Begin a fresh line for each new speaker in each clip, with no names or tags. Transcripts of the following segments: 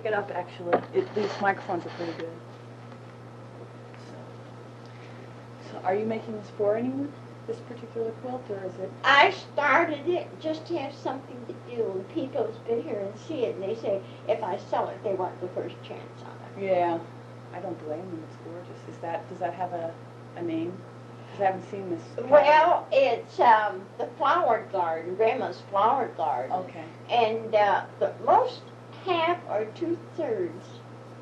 pick it up, actually. These microphones are pretty good. So are you making this for anyone, this particular quilt, or is it?
I started it just to have something to do, and people have been here and see it, and they say if I sell it, they want the first chance on it.
Yeah, I don't blame them. It's gorgeous. Does that have a name? Because I haven't seen this.
Well, it's the flower garden, Grandma's flower garden.
Okay.
And the most half or 2/3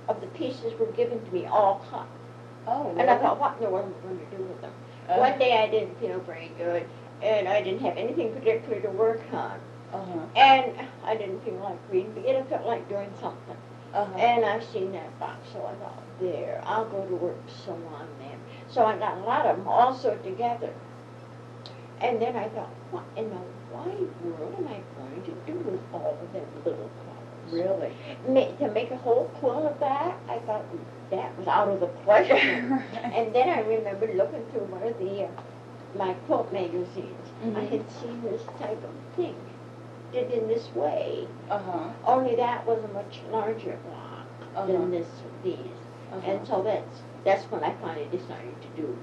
of the pieces were given to me all cut.
Oh, really?
And I thought, what in the world am I going to do with them? One day I didn't feel very good, and I didn't have anything particular to work on. And I didn't feel like reading, but yet I felt like doing something. And I seen that box, so I thought, there, I'll go to work sew on them. So I got a lot of them all sewed together. And then I thought, what in the wide world am I going to do with all of them little colors?
Really?
To make a whole quilt of that, I thought that was out of the question. And then I remember looking through one of my quilt magazines. I had seen this type of thing did in this way. Only that was a much larger block than these. And so that's when I finally decided to do.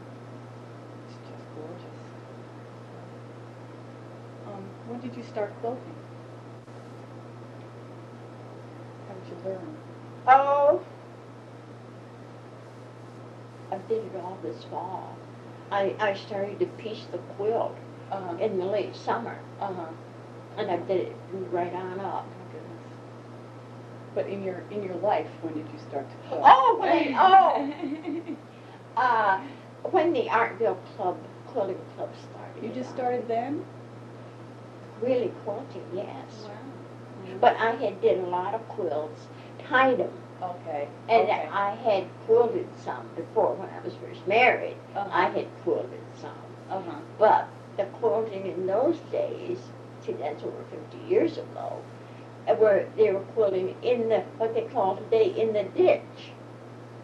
It's just gorgeous. When did you start quilting? How did you learn?
Oh, I did it all this fall. I started to piece the quilt in the late summer. And I did it right on up.
Oh, goodness. But in your life, when did you start to quilt?
When the Artville quilting club started.
You just started then?
Really quilting, yes.
Wow.
But I had did a lot of quilts, tied them.
Okay.
And I had quilted some before when I was first married. I had quilted some. But the quilting in those days, see, that's over 50 years ago, they were quilting in what they call today, in the ditch.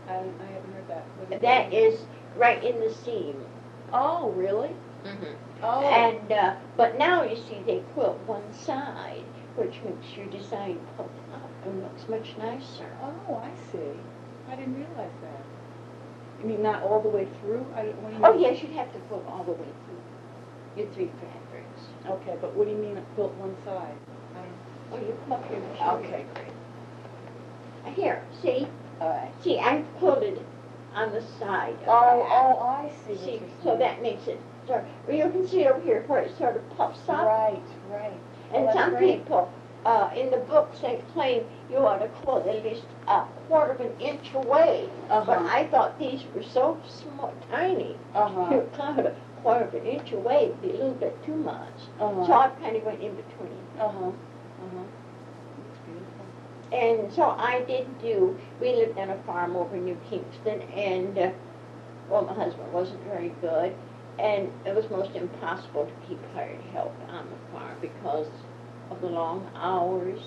I haven't heard that.
That is right in the seam.
Oh, really? Oh.
And but now you see they quilt one side, which makes your design puff up and looks much nicer.
Oh, I see. I didn't realize that. You mean not all the way through? What do you mean?
Oh yes, you'd have to quilt all the way through your 3 fabrics.
Okay, but what do you mean quilt one side?
Oh, you come up here.
Okay, great.
Here, see?
All right.
See, I quilted on the side.
I see.
See, so that makes it dark. Well, you can see over here where it sort of puffs up.
Right.
And some people in the books they claim you ought to quilt at least a 1/4 of an inch away. But I thought these were so small, tiny. You cut a 1/4 of an inch away would be a little bit too much. So I kind of went in between. And so I we lived on a farm over New Kingston, and, my husband wasn't very good, and it was most impossible to keep hired help on the farm because of the long hours.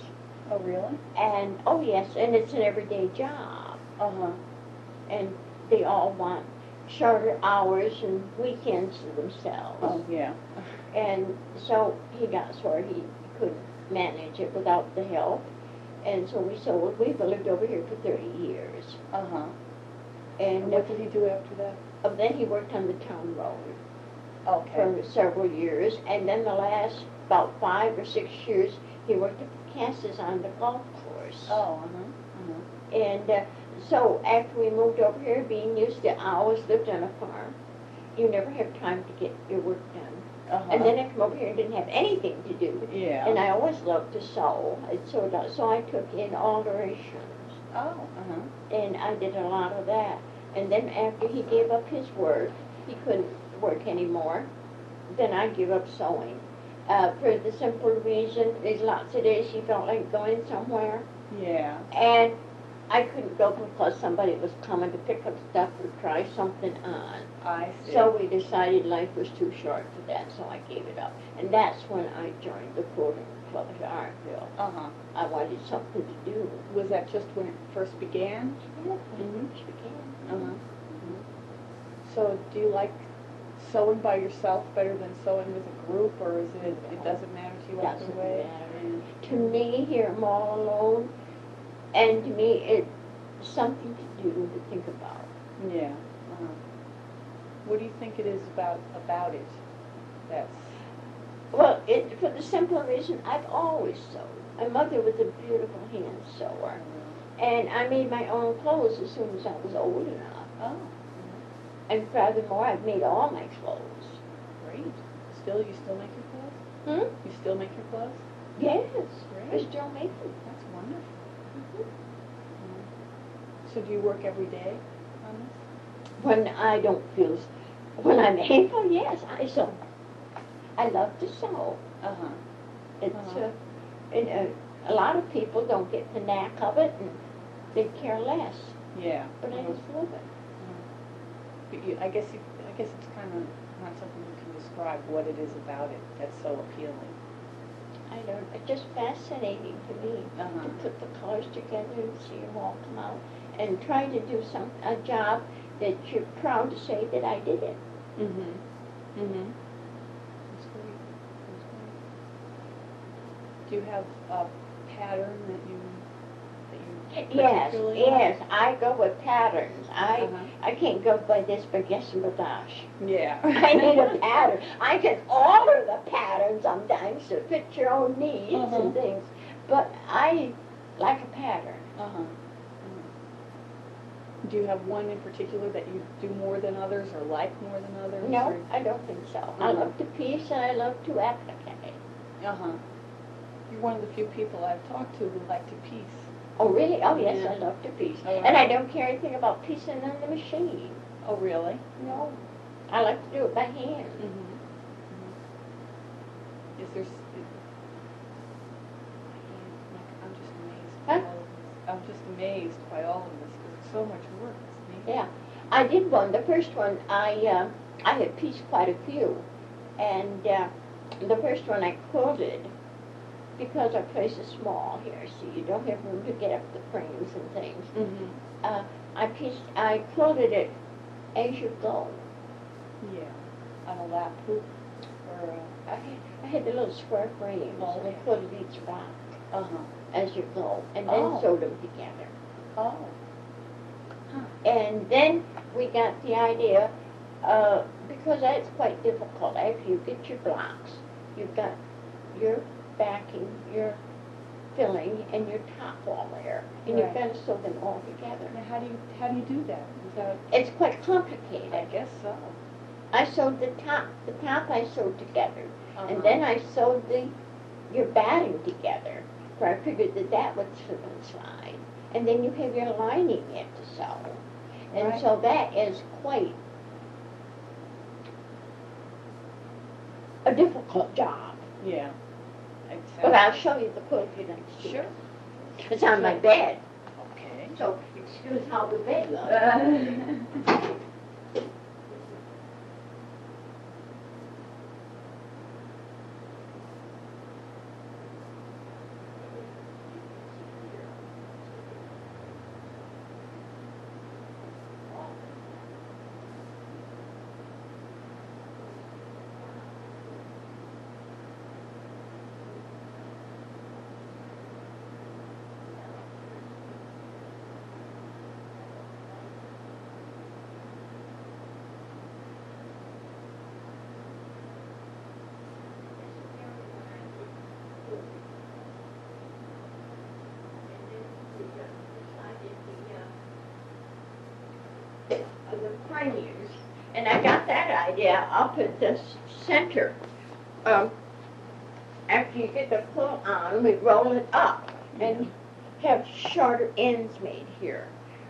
Oh, really?
And, oh yes, and it's an everyday job. And they all want shorter hours and weekends to themselves.
Oh, yeah.
And so he got sore he couldn't manage it without the help. And so we sold. We've lived over here for 30 years. And
what did he do after that?
Then he worked on the town road
Okay.
for several years. And then the last about 5 or 6 years, he worked at the Cassis on the golf course.
Oh,
And so after we moved over here, being used to, I always lived on a farm. You never have time to get your work done. And then I come over here and didn't have anything to do.
Yeah.
And I always loved to sew. So I took in alterations. And I did a lot of that. And then after he gave up his work, he couldn't work anymore, then I gave up sewing. For the simple reason, there's lots of days he felt like going somewhere.
Yeah.
And I couldn't go because somebody was coming to pick up stuff or try something on.
I see.
So we decided life was too short for that, so I gave it up. And that's when I joined the quilting club at Artville. I wanted something to do.
Was that just when it first began?
Yeah, when it first began.
So do you like sewing by yourself better than sewing with a group, or is it doesn't matter to you either way?
To me, here I'm all alone. And to me, it's something to do, to think about.
Yeah. What do you think it is about it that's...
Well, for the simple reason, I've always sewed. My mother was a beautiful hand sewer. And I made my own clothes as soon as I was old enough.
Oh.
And furthermore, I've made all my clothes.
Great. You still make your clothes? You still make your clothes?
Yes.
Great.
I still make them.
That's wonderful. So do you work every day on this?
When I don't feel, when I'm able, yes, I sew. I love to sew. It's, a lot of people don't get the knack of it, and they care less.
Yeah.
But I just love it.
But I guess it's kind of not something you can describe what it is about it that's so appealing.
I don't. It's just fascinating to me to put the colors together and see them all come out, and try to do a job that you're proud to say that I did it.
That's great. Do you have a pattern that you particularly
Yes, I go with patterns. I can't go by this baguette.
Yeah.
I need a pattern. I can alter the pattern sometimes to fit your own needs and things, but I like a pattern.
Do you have one in particular that you do more than others or like more than others?
No, I don't think so. I love to piece and I love to applique.
You're one of the few people I've talked to who like to piece.
Oh, really? Oh, yes,
Yeah.
I love to piece.
Oh,
And I don't care anything about piecing on the machine.
Oh, really?
No. I like to do it by hand.
Is there... I'm just amazed by
Huh?
all of this. I'm just amazed by all of this because it's so much work. It's neat.
Yeah. I did one. The first one, I had pieced quite a few. And the first one I quilted, because our place is small here, so you don't have room to get up the frames and things. I quilted it as you go.
Yeah. On a lap hoop or
I had the little square frames, and I quilted each block as you go, and then sewed them together.
Oh.
And then we got the idea, because that's quite difficult. After you get your blocks, you've got your backing, your filling, and your top all there, and you've got to sew them all together.
Now, how do you do that?
It's quite complicated.
I guess so.
I sewed the top I sewed together, and then I sewed your batting together, where I figured that would slip and slide, and then you have your lining yet to sew, and so that is quite a difficult job.
Yeah.
But I'll show you the quilt if you'd like to see.
Sure.
It's on my bed.
Okay.
So excuse how the bed looks. The frames, and I got that idea up at the center. After you get the quilt on, we roll it up and have shorter ends made here.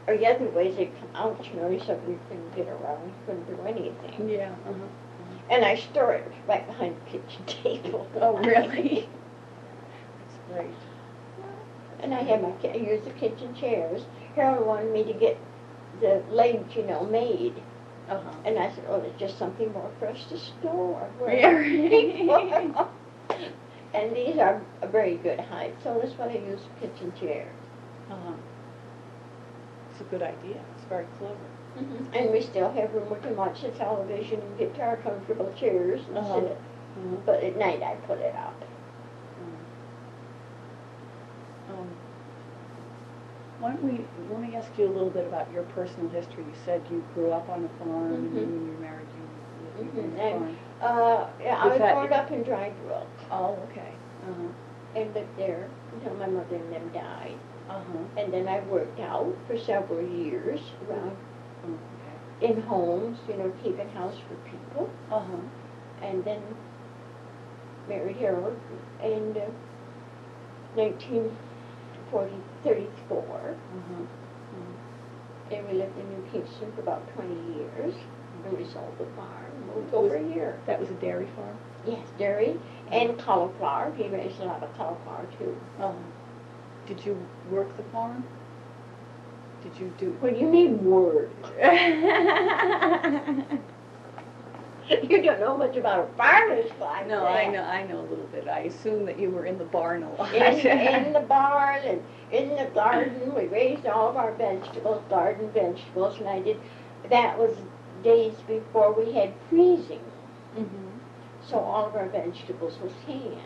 Or the other ways they come out, so you couldn't get around, you couldn't do anything.
Yeah.
And I store it right behind the kitchen table.
Oh, really? That's great.
And I use the kitchen chairs. Harold wanted me to get the legs, made. And I said, oh, it's just something more for us to store.
Yeah.
And these are a very good height, so that's why I use kitchen chairs.
It's a good idea. It's very clever.
And we still have room we can watch the television and get to our comfortable chairs and sit. But at night I put it up.
let me ask you a little bit about your personal history. You said you grew up on a farm, and then when you were married, you lived on a farm.
Yeah, I was brought up in Dry Brook.
Oh, okay.
And lived there until my mother and them died.
Uh-huh.
And then I worked out for several years around
Okay.
in homes, keeping house for people.
Uh-huh.
And then married Harold in 1934.
Uh-huh.
And we lived in New Kingston for about 20 years. And we sold the farm, moved over here.
That was a dairy farm?
Yes, dairy and cauliflower. He raised a lot of cauliflower too.
Oh. Did you work the farm? Did you do?
What do you mean work? You don't know much about a farmer's life.
No, I know a little bit. I assume that you were in the barn a lot.
In the barn and in the garden. We raised all of our vegetables, garden vegetables, and I did. That was days before we had freezing. So all of our vegetables was canned.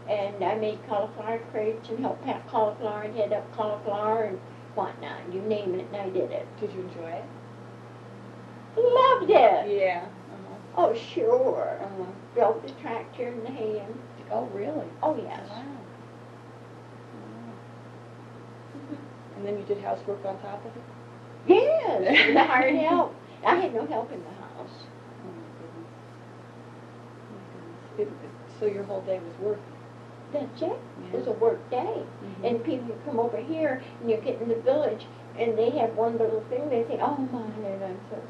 And I made cauliflower crates and helped pack cauliflower and head up cauliflower and whatnot. You name it, and I did it.
Did you enjoy it?
Loved it.
Yeah.
Oh, sure. Drove the tractor in the hand.
Oh, really?
Oh, yes.
Wow. And then you did housework on top of it?
Yes, and I hired help. I had no help in the house.
Oh, my goodness. So your whole day was work?
That's it.
Yeah.
It was a work day. And people come over here, and you get in the village, and they have one little thing. They think, oh, my, I'm so tired.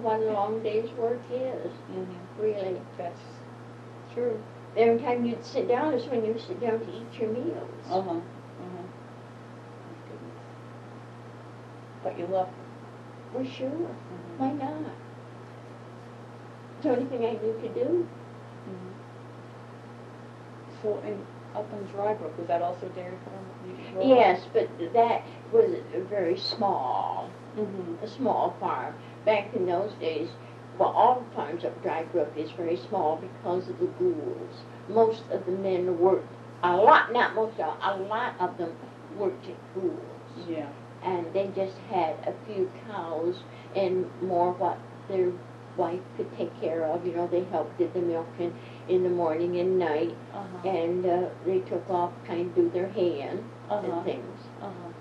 One long day's work is. Really.
That's true.
Every time you'd sit down is when you sit down to eat your meals.
My goodness. But you love it?
Well, sure. Why not? It's the only thing I knew to do.
So up in Dry Brook, was that also dairy farm?
Yes, but that was very small. A small farm. Back in those days, well, all the farms up Dry Brook is very small because of the ghouls. Most of the men worked, a lot of them worked at ghouls.
Yeah.
And they just had a few cows and more what their wife could take care of. They helped did the milking in the morning and night. And they took off, kind of do their hand and things.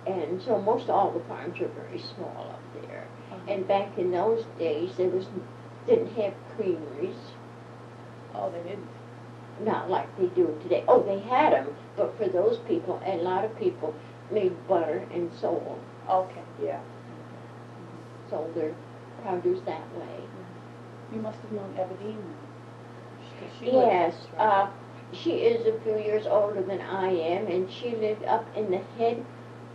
And so most all the farms are very small up there. And back in those days, didn't have creameries.
Oh, they didn't?
Not like they do today. Oh, they had them, but for those people, and a lot of people made butter and sold.
Okay, yeah.
Sold their produce that way.
You must have known Evadine then.
Yes, she is a few years older than I am, and she lived up in the head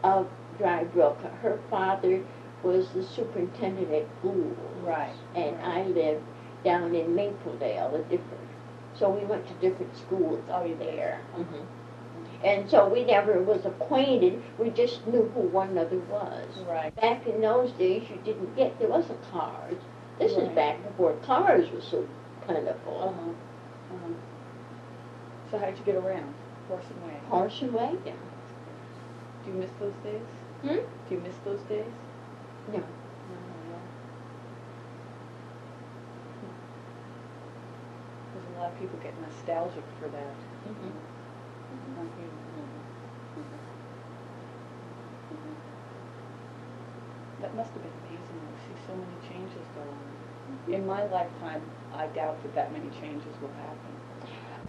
of Dry Brook. Her father was the superintendent at Gould.
Right.
And I lived down in Mapledale, so we went to different schools there. And so we never was acquainted, we just knew who one another was.
Right.
Back in those days, there wasn't cars. This is back before cars were so plentiful.
So how'd you get around? Horse and wagon?
Horse and wagon.
Do you miss those days? Do you miss those days?
No.
There's a lot of people get nostalgic for that. That must have been amazing to see so many changes go on. In my lifetime, I doubt that many changes will happen.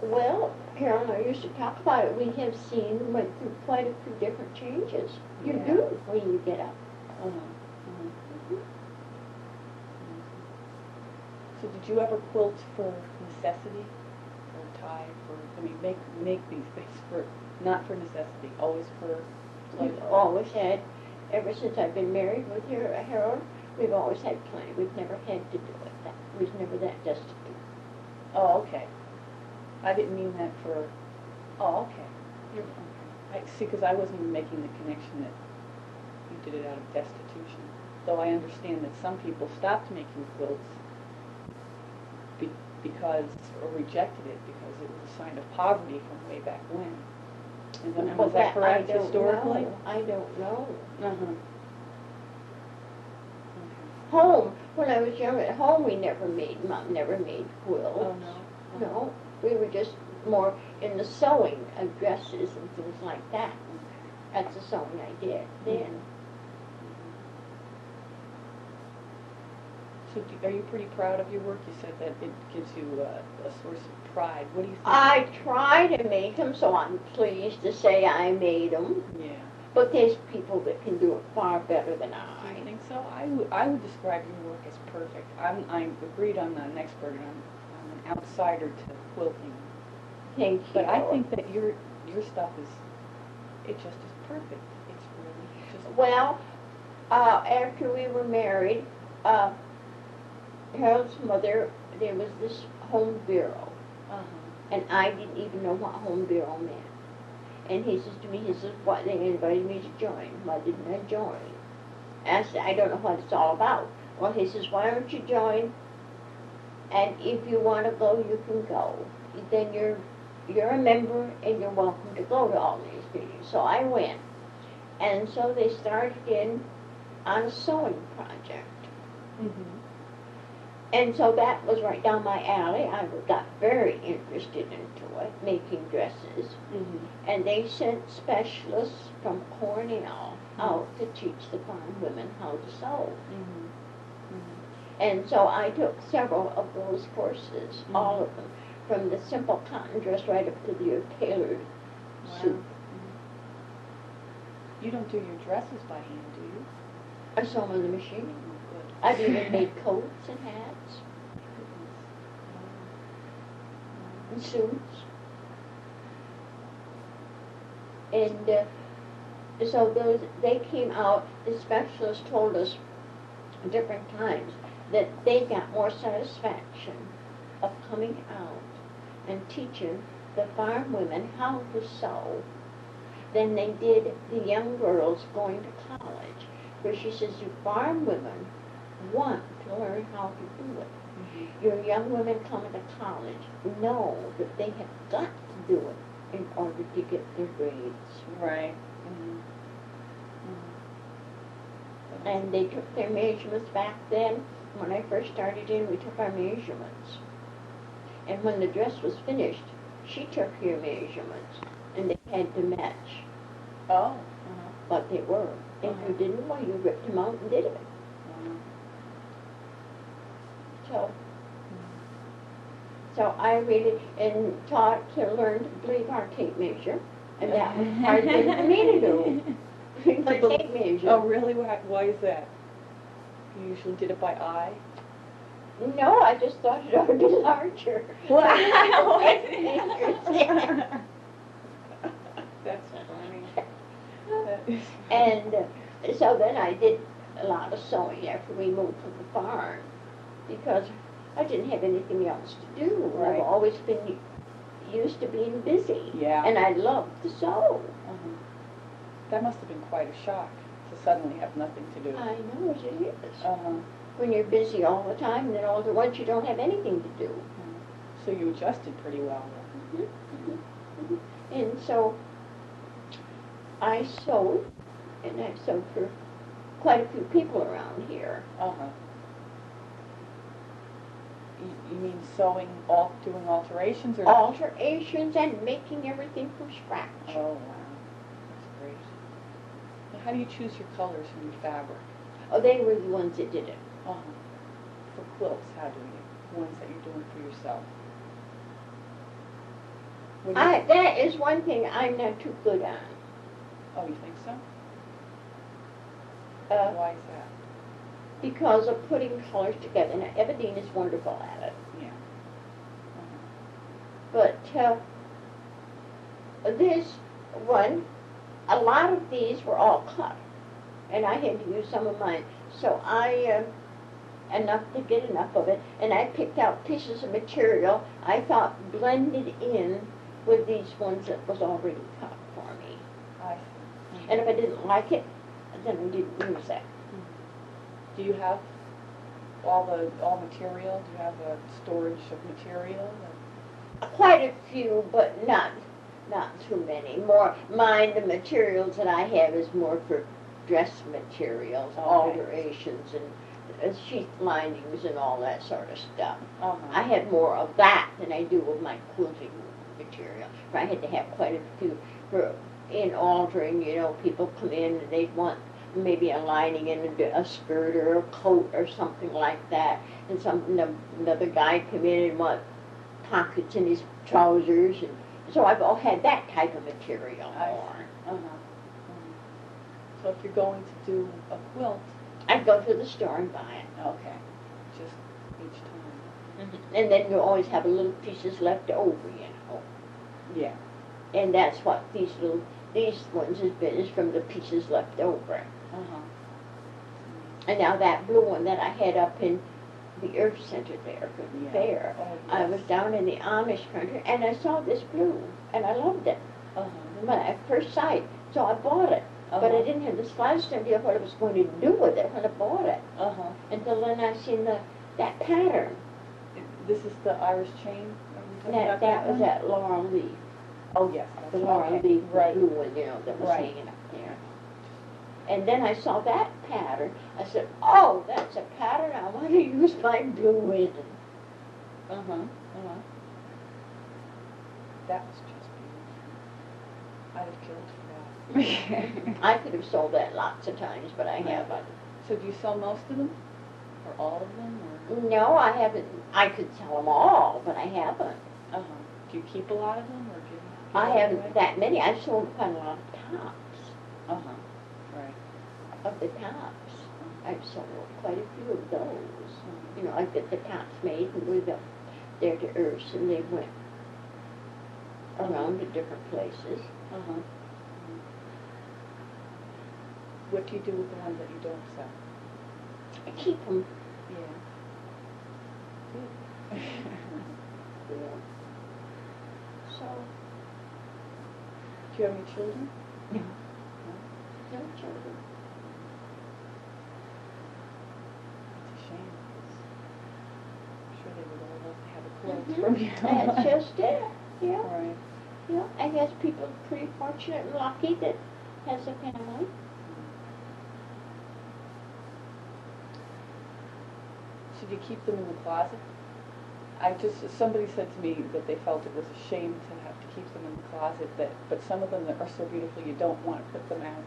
Well, Carol and I used to talk about it. We have went through quite a few different changes. You do when you get up.
So did you ever quilt for necessity? Or tie for, make these things for, not for necessity, always for pleasure?
We've always had, ever since I've been married with Harold, we've always had plenty. We've never had to do it. That was never that destitute.
Oh, okay. I didn't mean that for, oh, okay. I see, because I wasn't even making the connection that you did it out of destitution. Though I understand that some people stopped making quilts because, or rejected it because it was a sign of poverty from way back when. Was that correct historically?
I don't know.
Uh-huh.
Home, when I was young at home, Mom never made quilts.
Oh, no?
No, we were just more in the sewing of dresses and things like that. That's the sewing I did then.
So are you pretty proud of your work? You said that it gives you a source of pride. What do you think?
I try to make them, so I'm pleased to say I made them.
Yeah.
But there's people that can do it far better than
Do
I.
you think so? I would describe your work as perfect. I'm agreed I'm not an expert, and I'm an outsider to quilting.
Thank you.
But I think that your stuff it just is perfect. It's really just.
Well, after we were married, Harold's mother, there was this home bureau, and I didn't even know what home bureau meant. And he says to me, he says, "What? They invited me to join. Why didn't I join?" I said, "I don't know what it's all about." Well, he says, "Why don't you join? And if you want to go, you can go. Then you're a member, and you're welcome to go to all these meetings." So I went, and so they started in on a sewing project.
Mm-hmm.
And so that was right down my alley. I got very interested into it, making dresses.
Mm-hmm.
And they sent specialists from Cornell out to teach the farm women how to sew.
Mm-hmm. Mm-hmm.
And so I took several of those courses, all of them, from the simple cotton dress right up to the tailored suit.
Mm-hmm. You don't do your dresses by hand, do you?
I sew them on the machine.
Oh, good.
I've even made coats and hats and suits. And so they came out, the specialists told us different times that they got more satisfaction of coming out and teaching the farm women how to sew than they did the young girls going to college. Where she says, you farm women want to learn how to do it. Mm-hmm. Your young women coming to college know that they have got to do it in order to get their grades.
Right.
Mm-hmm. Mm-hmm. And they took their measurements back then. When I first started in, we took our measurements. And when the dress was finished, she took your measurements, and they had to match.
Oh.
What they were. If you didn't, well, you ripped them out and did it. So I really taught to learn to believe our tape measure, and that was a hard thing for me to do. The tape measure.
Oh, really? Why is that? You usually did it by eye?
No, I just thought it ought to be larger.
Wow! That's funny.
And so then I did a lot of sewing after we moved from the farm, because I didn't have anything else to do.
Right.
I've always been used to being busy.
Yeah.
And I loved to sew.
That must have been quite a shock to suddenly have nothing to do.
I know it is.
Uh-huh.
When you're busy all the time, and then all at once you don't have anything to do.
So you adjusted pretty well.
And so I sewed, and I've sewed for quite a few people around here.
You mean sewing, doing alterations, or
alterations and making everything from scratch?
Oh wow, that's great. Now, how do you choose your colors from your fabric?
Oh, they were the ones that did it.
For quilts, how do you? Ones that you're doing for yourself.
That is one thing I'm not too good on.
Oh, you think so? Why is that?
Because of putting colors together. Now, Evadine is wonderful at it.
Yeah.
But this one, a lot of these were all cut, and I had to use some of mine. So I, enough to get enough of it, and I picked out pieces of material I thought blended in with these ones that was already cut for me.
I see.
And if I didn't like it, then I didn't use it.
Do you have all material? Do you have a storage of material?
Quite a few, but not too many. More, the materials that I have is more for dress materials,
Okay.
alterations, and sheath linings and all that sort of stuff.
Uh-huh.
I have more of that than I do of my quilting material. For I had to have quite a few in altering. You know, people come in and they'd want maybe a lining in a skirt or a coat or something like that, and another guy come in and want pockets in his trousers, and so I've all had that type of material more.
Uh-huh. So if you're going to do a quilt,
I'd go to the store and buy it.
okay, just each time.
Mm-hmm. And then you always have a little pieces left over, you know.
Yeah.
And that's what these ones has been, is from the pieces left over.
Uh-huh.
And now that blue one that I had up in the Earth Center there for the fair,
Oh, yes.
I was down in the Amish country and I saw this blue and I loved it.
Uh-huh.
When at first sight, so I bought it. But I didn't have the slightest idea what I was going to do with it when I bought it.
Uh-huh.
Until then I seen that pattern.
This is the Irish chain?
That was that Laurel Leaf.
Oh, yes.
The Laurel Leaf
right.
blue one, you know, that was
Right.
hanging up there. And then I saw that pattern. I said, oh, that's a pattern I want to use my blue in.
Uh-huh. Uh-huh. That was just beautiful. I'd have killed for that.
I could have sold that lots of times, but I haven't.
So do you sell most of them? Or all of them? Or?
No, I haven't. I could sell them all, but I haven't.
Uh-huh. Do you keep a lot of them, or do you?
I
them
haven't
away?
that many. I've sold quite a lot of tops.
Uh-huh. Right.
Of the tops. I've sold quite a few of those. You know, I get the tops made and we go there to Earth, and they went around to different places.
Uh-huh. What do you do with the ones that you don't sell?
I keep them.
Yeah. Good.
Yeah. So,
Do you have any children?
no.
No?
No children.
It's a shame. 'Cause I'm sure they would all love to have a quilt from you.
That's just it. Yeah.
Right.
Yeah. I guess people are pretty fortunate and lucky that has a family.
Should you keep them in the closet? Somebody said to me that they felt it was a shame to have to keep them in the closet, but some of them that are so beautiful you don't want to put them out,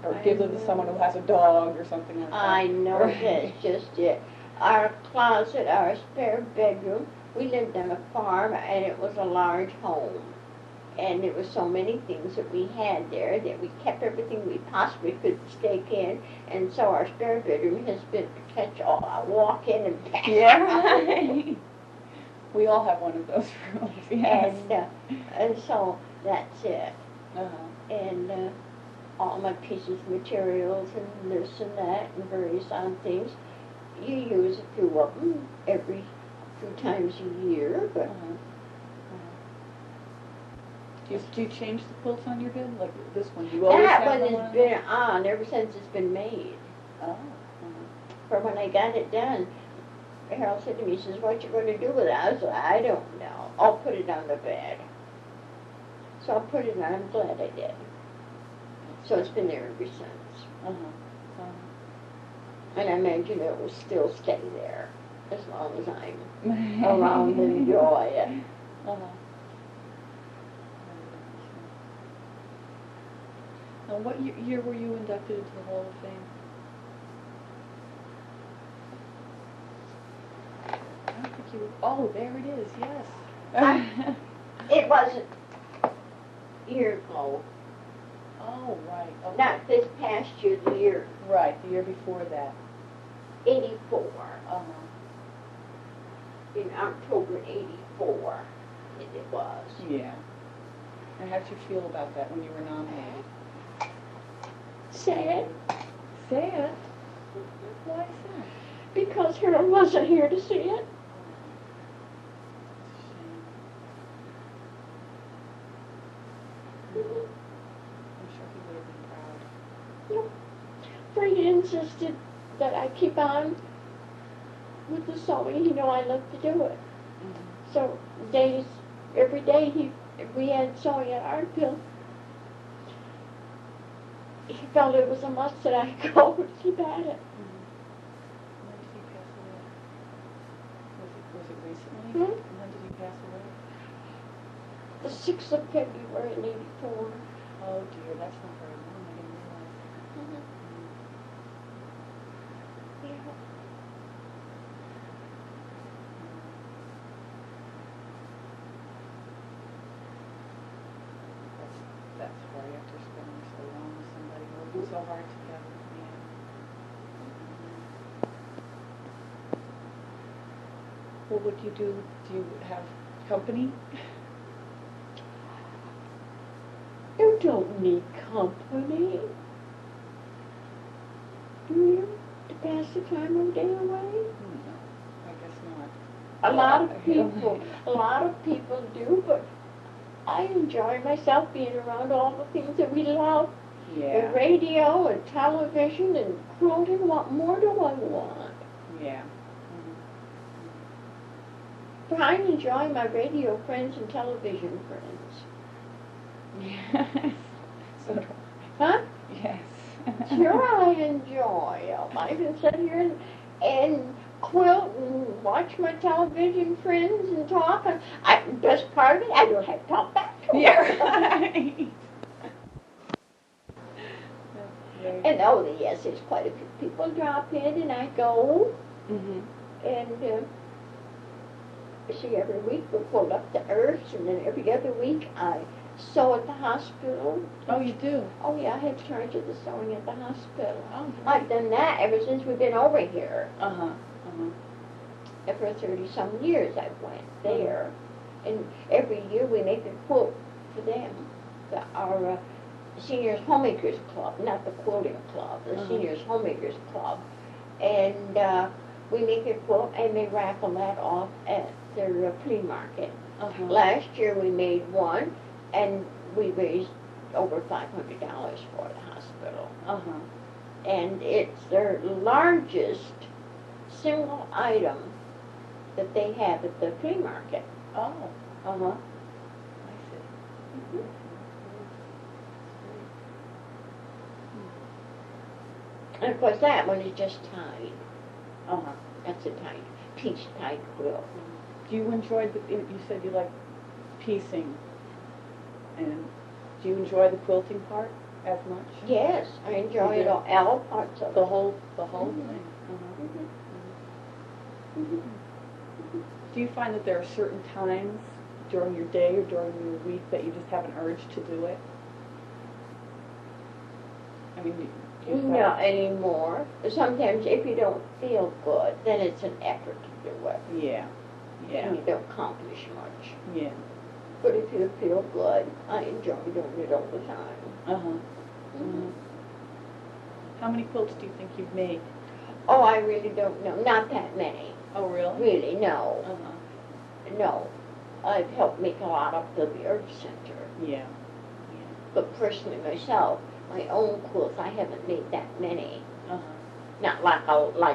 or give them to someone who has a dog or something like that.
I know, that's just it. Our closet, our spare bedroom, we lived on a farm and it was a large home. And there were so many things that we had there that we kept everything we possibly could stake in. And so our spare bedroom has been to catch all. I walk in and pass.
Yeah. We all have one of those rooms, yes.
And so that's it.
Uh-huh.
And all my pieces of materials and this and that and various odd things. You use a few of them every few times a year, but
Do you change the quilts on your bed? Like this one? Do you always
that
have
one
one
has been on ever since it's been made.
Oh.
For when I got it done, Harold said to me, he says, what you going to do with it? I was like, I don't know. I'll put it on the bed. So I put it on. I'm glad I did. So it's been there ever since.
Uh-huh.
And I imagine it will still stay there as long as I'm around and enjoy it.
Uh-huh. Now, what year were you inducted into the Hall of Fame? I don't think you were. Oh, there it is, yes.
It wasn't year ago.
Oh, right. Okay.
Not this past year, the year
Right, the year before that.
84.
Uh-huh.
In October 84, it was.
Yeah. And how did you feel about that when you were nominated?
Sad,
Say it. Why is that?
because Harold wasn't here to see it.
I'm sure he would have been proud.
Frank insisted that I keep on with the sewing. He knew I loved to do it.
Mm-hmm.
So every day we had sewing at Ardville. He felt it was a must that I go and keep at it.
When did he pass away? Was it recently?
Hmm?
When did he pass away?
The 6th of February in '84.
Oh dear, that's not very long. I didn't realize.
Mm-hmm. Yeah.
That's why after spending so long with somebody, working so hard together. Yeah. What would you do? Do you have company?
You don't need company, do you, to pass the time of day away?
No, I guess not.
A lot of people do, but I enjoy myself being around all the things that we love.
Yeah.
And radio and television and quilting. What more do I want?
Yeah.
But I enjoy my radio friends and television friends.
Yes. So do
Huh?
I. Yes.
Sure, I enjoy them. I can sit here and quilt and watch my television friends and talk. And best part of it, I don't have to talk back to them.
Yeah, right.
And oh, yes, there's quite a few people drop in, and I go.
Mm-hmm.
And see, every week we pull up the earths, and then every other week I sew at the hospital.
Oh, you do?
Oh, yeah, I have charge of the sewing at the hospital.
Oh,
I've done that ever since we've been over here.
Uh-huh. Uh-huh.
And for 30-some years I went there. And every year we make a quilt for them. Our Seniors Homemakers Club, not the quilting club, the Seniors Homemakers Club. And we make a quilt and they raffle that off at their flea market.
Uh-huh.
Last year we made one and we raised over $500 for the hospital.
Uh-huh.
And it's their largest single item that they have at the flea market.
Oh.
Uh-huh.
I see.
Mhm. And of course that one is just tied.
Uh-huh.
That's a piece tied quilt.
Do you enjoy you said you like piecing, and do you enjoy the quilting part as much?
Yes, I enjoy it all parts of
The
it.
whole
Mhm.
thing? Uh-huh.
Mhm. Mhm.
Do you find that there are certain times during your day or during your week that you just have an urge to do it? I mean, do you find
Not anymore. Sometimes if you don't feel good, then it's an effort to do it.
Yeah. Yeah.
And you don't accomplish much.
Yeah.
But if you feel good, I enjoy doing it all the time.
Uh-huh.
Mhm.
How many quilts do you think you've made?
Oh, I really don't know. Not that many.
Oh, really?
Really, no.
Uh-huh.
No. I've helped make a lot of the Art Center.
Yeah.
But personally myself, my own quilts, I haven't made that many.
Uh-huh.
Not like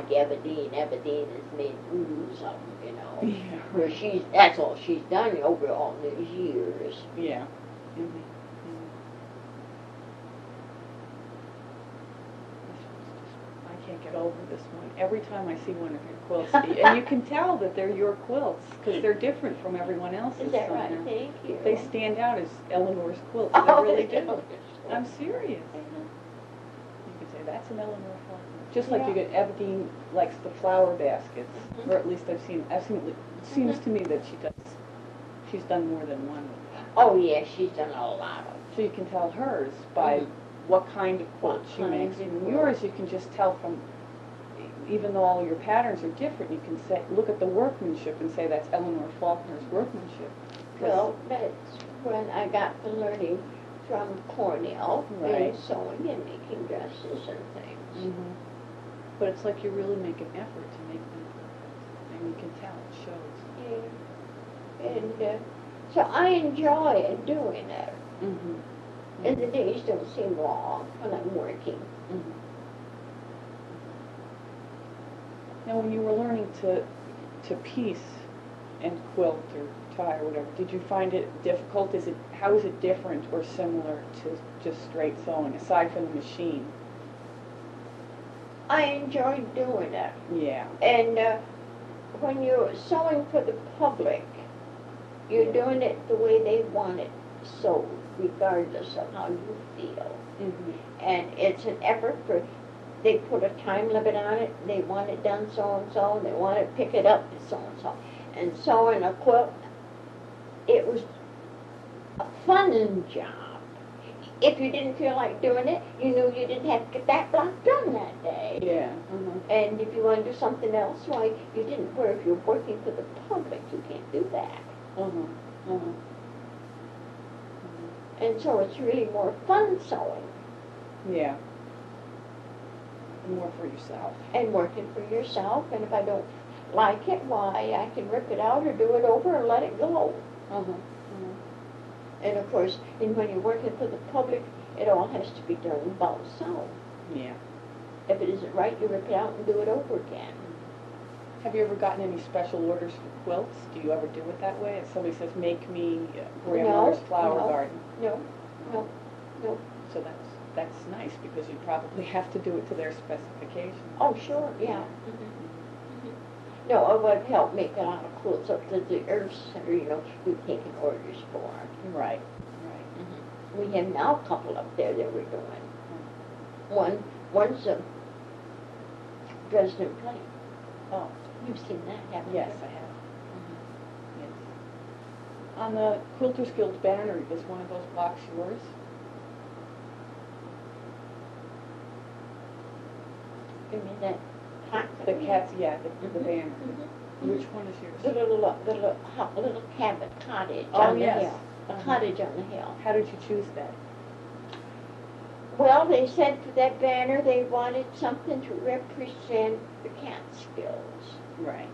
Evadine. Evadine has made oodles of them, you know.
Yeah.
Where that's all she's done over all these years.
Yeah. I can't get over this one. Every time I see one of your quilts, and you can tell that they're your quilts because they're different from everyone else's.
Is that right?
somehow.
Thank you.
They stand out as Eleanor's quilts.
Oh,
They really
they
do.
do.
I'm serious. You could say that's an Eleanor Faulkner. Just like you
Yeah.
get Evadine likes the flower baskets,
Mhm.
or at least it seems to me that she does. She's done more than one with them.
Oh, yeah, she's done a lot of.
So you can tell hers by what kind of quilt she
What
makes.
kind of
And
quilt.
yours, you can just tell from, even though all your patterns are different, you can say, look at the workmanship and say that's Eleanor Faulkner's workmanship. 'Cause-
Well, that's when I got the learning from Cornell,
Right.
and sewing and making dresses and things.
Mhm. But it's like you really make an effort to make them perfect, and you can tell, it shows.
Yeah. And so I enjoy doing it.
Mm-hmm.
And the days don't seem long when I'm working.
Mm-hmm. Now, when you were learning to piece and quilt or tie or whatever, did you find it difficult? How is it different or similar to just straight sewing, aside from the machine?
I enjoyed doing it.
Yeah.
And when you're sewing for the public, you're doing it the way they want it sewed, regardless of how you feel.
Mm-hmm.
And it's an effort for, they put a time limit on it, they want it done so and so, and they want to pick it up so and so. And sewing a quilt, it was a fun job. If you didn't feel like doing it, you knew you didn't have to get that block done that day.
Yeah. Mm-hmm.
And if you want to do something else, why, you didn't, where if you're working for the public, you can't do that.
Mm-hmm. Mm-hmm.
And so it's really more fun sewing.
Yeah. More for yourself.
And working for yourself, and if I don't like it, why, I can rip it out or do it over and let it go.
Mm-hmm.
And of course, and when you're working for the public, it all has to be done about so.
Yeah.
If it isn't right, you rip it out and do it over again.
Have you ever gotten any special orders for quilts? Do you ever do it that way? If somebody says, make me grandmother's flower garden.
No.
So that's nice, because you probably have to do it to their specifications.
Oh, sure, yeah. No, it would help make a lot of quilts up to the Earth Center, you know, we've taken orders for.
Right.
We have now a couple up there that we're doing. One's a Dresden plate.
Oh.
You've seen that, haven't
Yes,
you?
I have. Yes. On the Quilters Guild banner, is one of those blocks yours?
You mean that hot?
The cats, yeah, the banner. Which one is
The
yours?
little cabin cottage
Oh,
on the
yes.
hill. The cottage on the hill.
How did you choose that?
Well, they said for that banner they wanted something to represent the Catskills.
Right.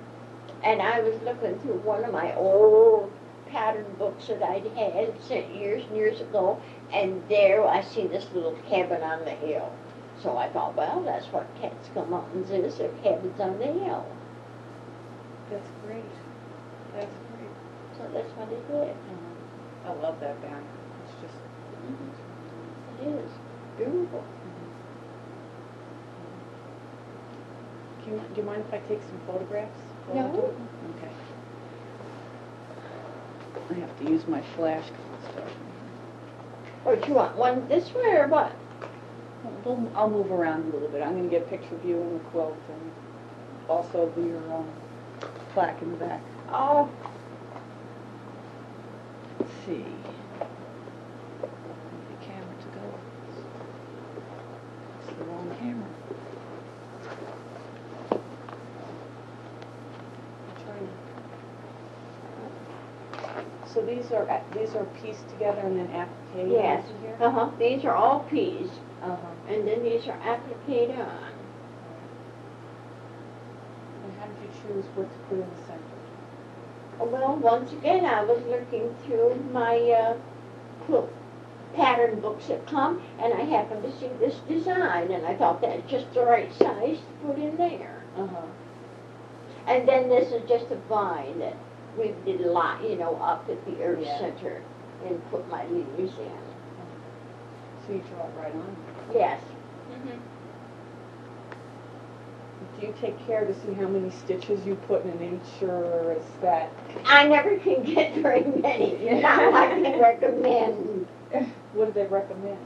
And I was looking through one of my old pattern books that I'd had sent years and years ago, and there I see this little cabin on the hill. So I thought, well, that's what Catskill Mountains is, they're cabins on the hill.
That's great. That's great.
So that's what it is.
I love that banner. It's just...
It is beautiful.
Do you mind if I take some photographs?
No.
Okay. I have to use my flash stuff.
Or do you want one this way or what?
I'll move around a little bit. I'm going to get a picture of you in the quilt and also your plaque in the back.
Oh,
Let's see. The camera to go. It's the wrong camera. So these are pieced together and then appliqued
yes.
into here?
These are all peas,
And
and then these are appliqued on.
how did you choose what to put in the center?
Well, once again, I was looking through my quilt pattern books that come, and I happened to see this design, and I thought that's just the right size to put in there. And then this is just a vine that we did a lot, you know, up at the Earth Center, and put my leaves in.
So you draw it right on.
Yes.
Do you take care to see how many stitches you put in an inch, or is that...
I never can get very many. Not like they recommend.
What do they recommend?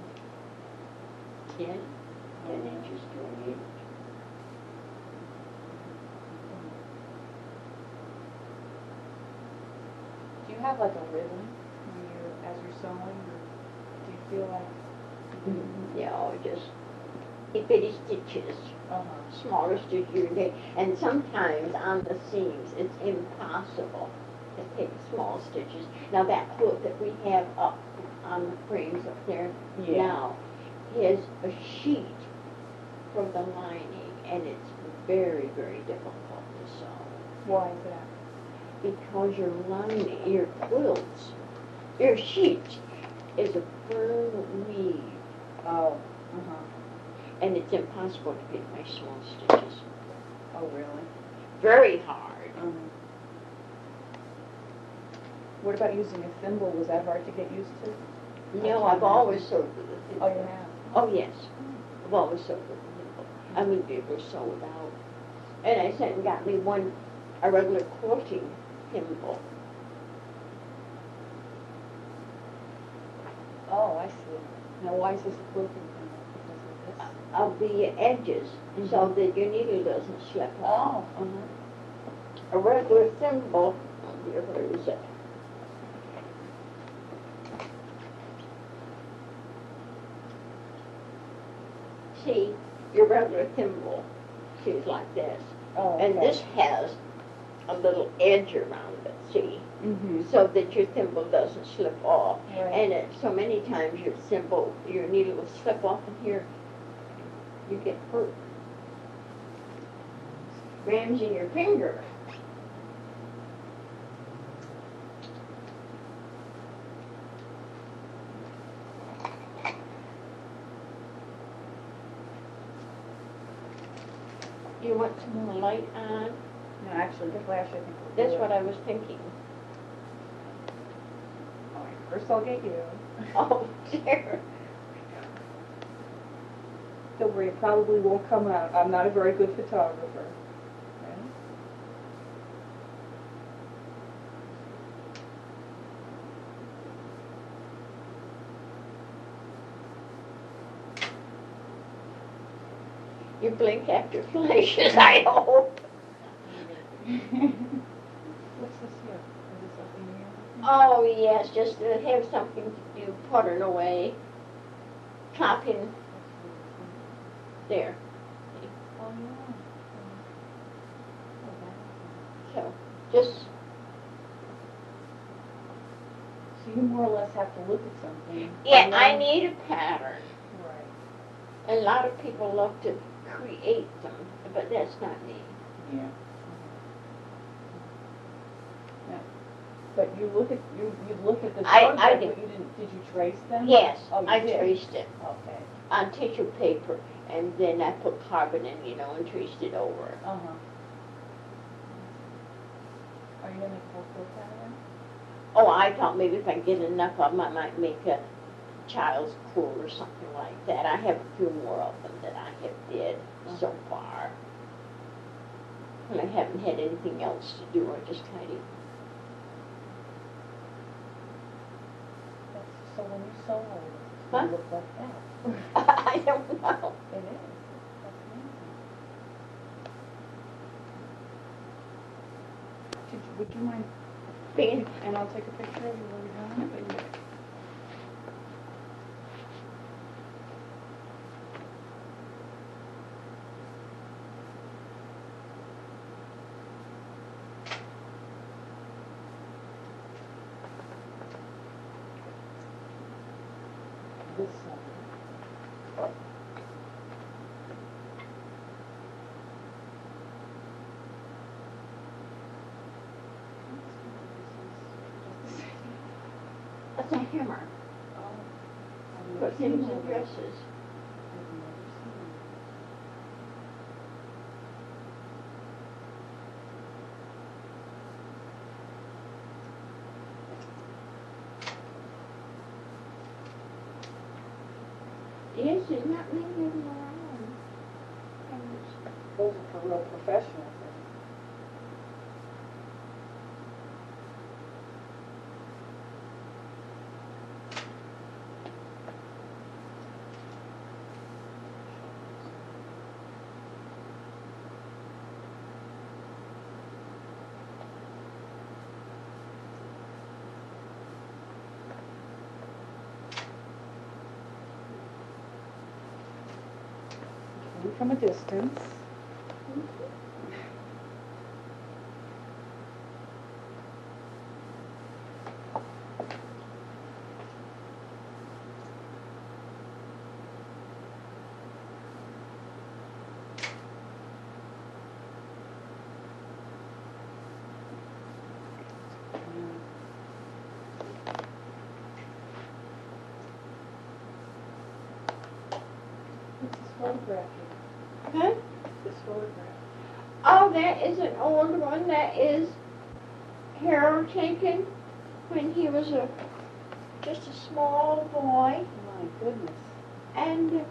10 inches to an inch.
Do you have like a rhythm as you're sewing, or do you feel like...
No, just bitty stitches. Smaller stitches, and sometimes on the seams it's impossible to take small stitches. Now that quilt that we have up on the frames up there now is a sheet for the lining, and it's very, very difficult to sew.
Why is that?
Because your lining, your quilts, your sheet is a firm weave.
Oh,
And it's impossible to get my small stitches.
Oh, really?
Very hard.
What about using a thimble? Was that hard to get used to?
No, I've always sewed with a thimble.
Oh, you have?
Oh, yes. I've always sewed with a thimble. I wouldn't be able to sew without. And I sent and got me a regular quilting thimble.
Oh, I see. Now, why is this a quilting thimble? Because of this?
Of the edges, so that your needle doesn't slip off.
Oh, uh-huh.
A regular thimble, oh dear, where is it? See, your regular thimble, she's like this.
Oh, okay.
And this has a little edge around it, see?
Mm-hmm.
So that your thimble doesn't slip off.
Right.
And so many times your needle will slip off in here, you get hurt. Rams in your finger. Do you want some more light on?
No, actually, the flash, I think.
That's what I was thinking.
All right, first I'll get you.
Oh, dear.
Don't worry, it probably won't come out. I'm not a very good photographer. Okay?
You blink after flashes, I hope.
What's this here? Is this something here?
Oh, yes, just to have something to do, puttering away, copying. There.
Oh, yeah.
So, just,
So you more or less have to look at something.
yeah,
and
I
then-
need a pattern.
Right.
A lot of people love to create them, but that's not me.
Yeah. Yeah. But you look at you look at the
I
photograph,
did.
but you didn't. Did you trace them?
Yes,
Oh, you
I
did?
traced it
Okay.
on tissue paper, and then I put carbon in, and traced it over.
Uh huh. Are you gonna make a whole quilt out of them?
Oh, I thought maybe if I get enough of them, I might make a child's quilt or something like that. I have a few more of them that I have did so far. And I haven't had anything else to do. I just kind of.
So when you sew all this,
Huh?
you look like that.
I don't know.
It is. That's amazing. Would you mind?
Being,
And I'll take a picture of you while you're doing it. This side.
that's a hammer.
Oh,
For things and dresses.
I've never seen it.
Yes, there's not many of them around. Hammers.
Those are for real professionals. From a distance. What's this photograph here?
Huh?
This photograph.
Oh, that is an old one. That is Harold taken when he was just a small boy.
My goodness.
And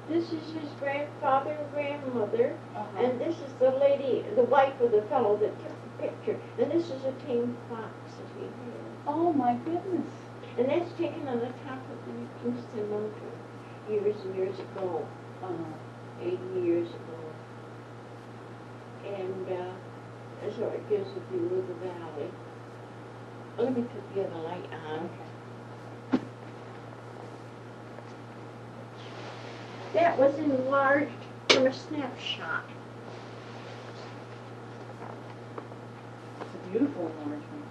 this is his grandfather and grandmother.
Uh-huh.
And this is the lady, the wife of the fellow that took the picture. And this is a tame fox that he had.
Oh my goodness.
And that's taken on the top of the Kingston Mountain years and years ago, 80 years ago. And so it gives a view of the valley. Let me put the other light on.
Okay.
That was enlarged from a snapshot.
It's a beautiful enlargement.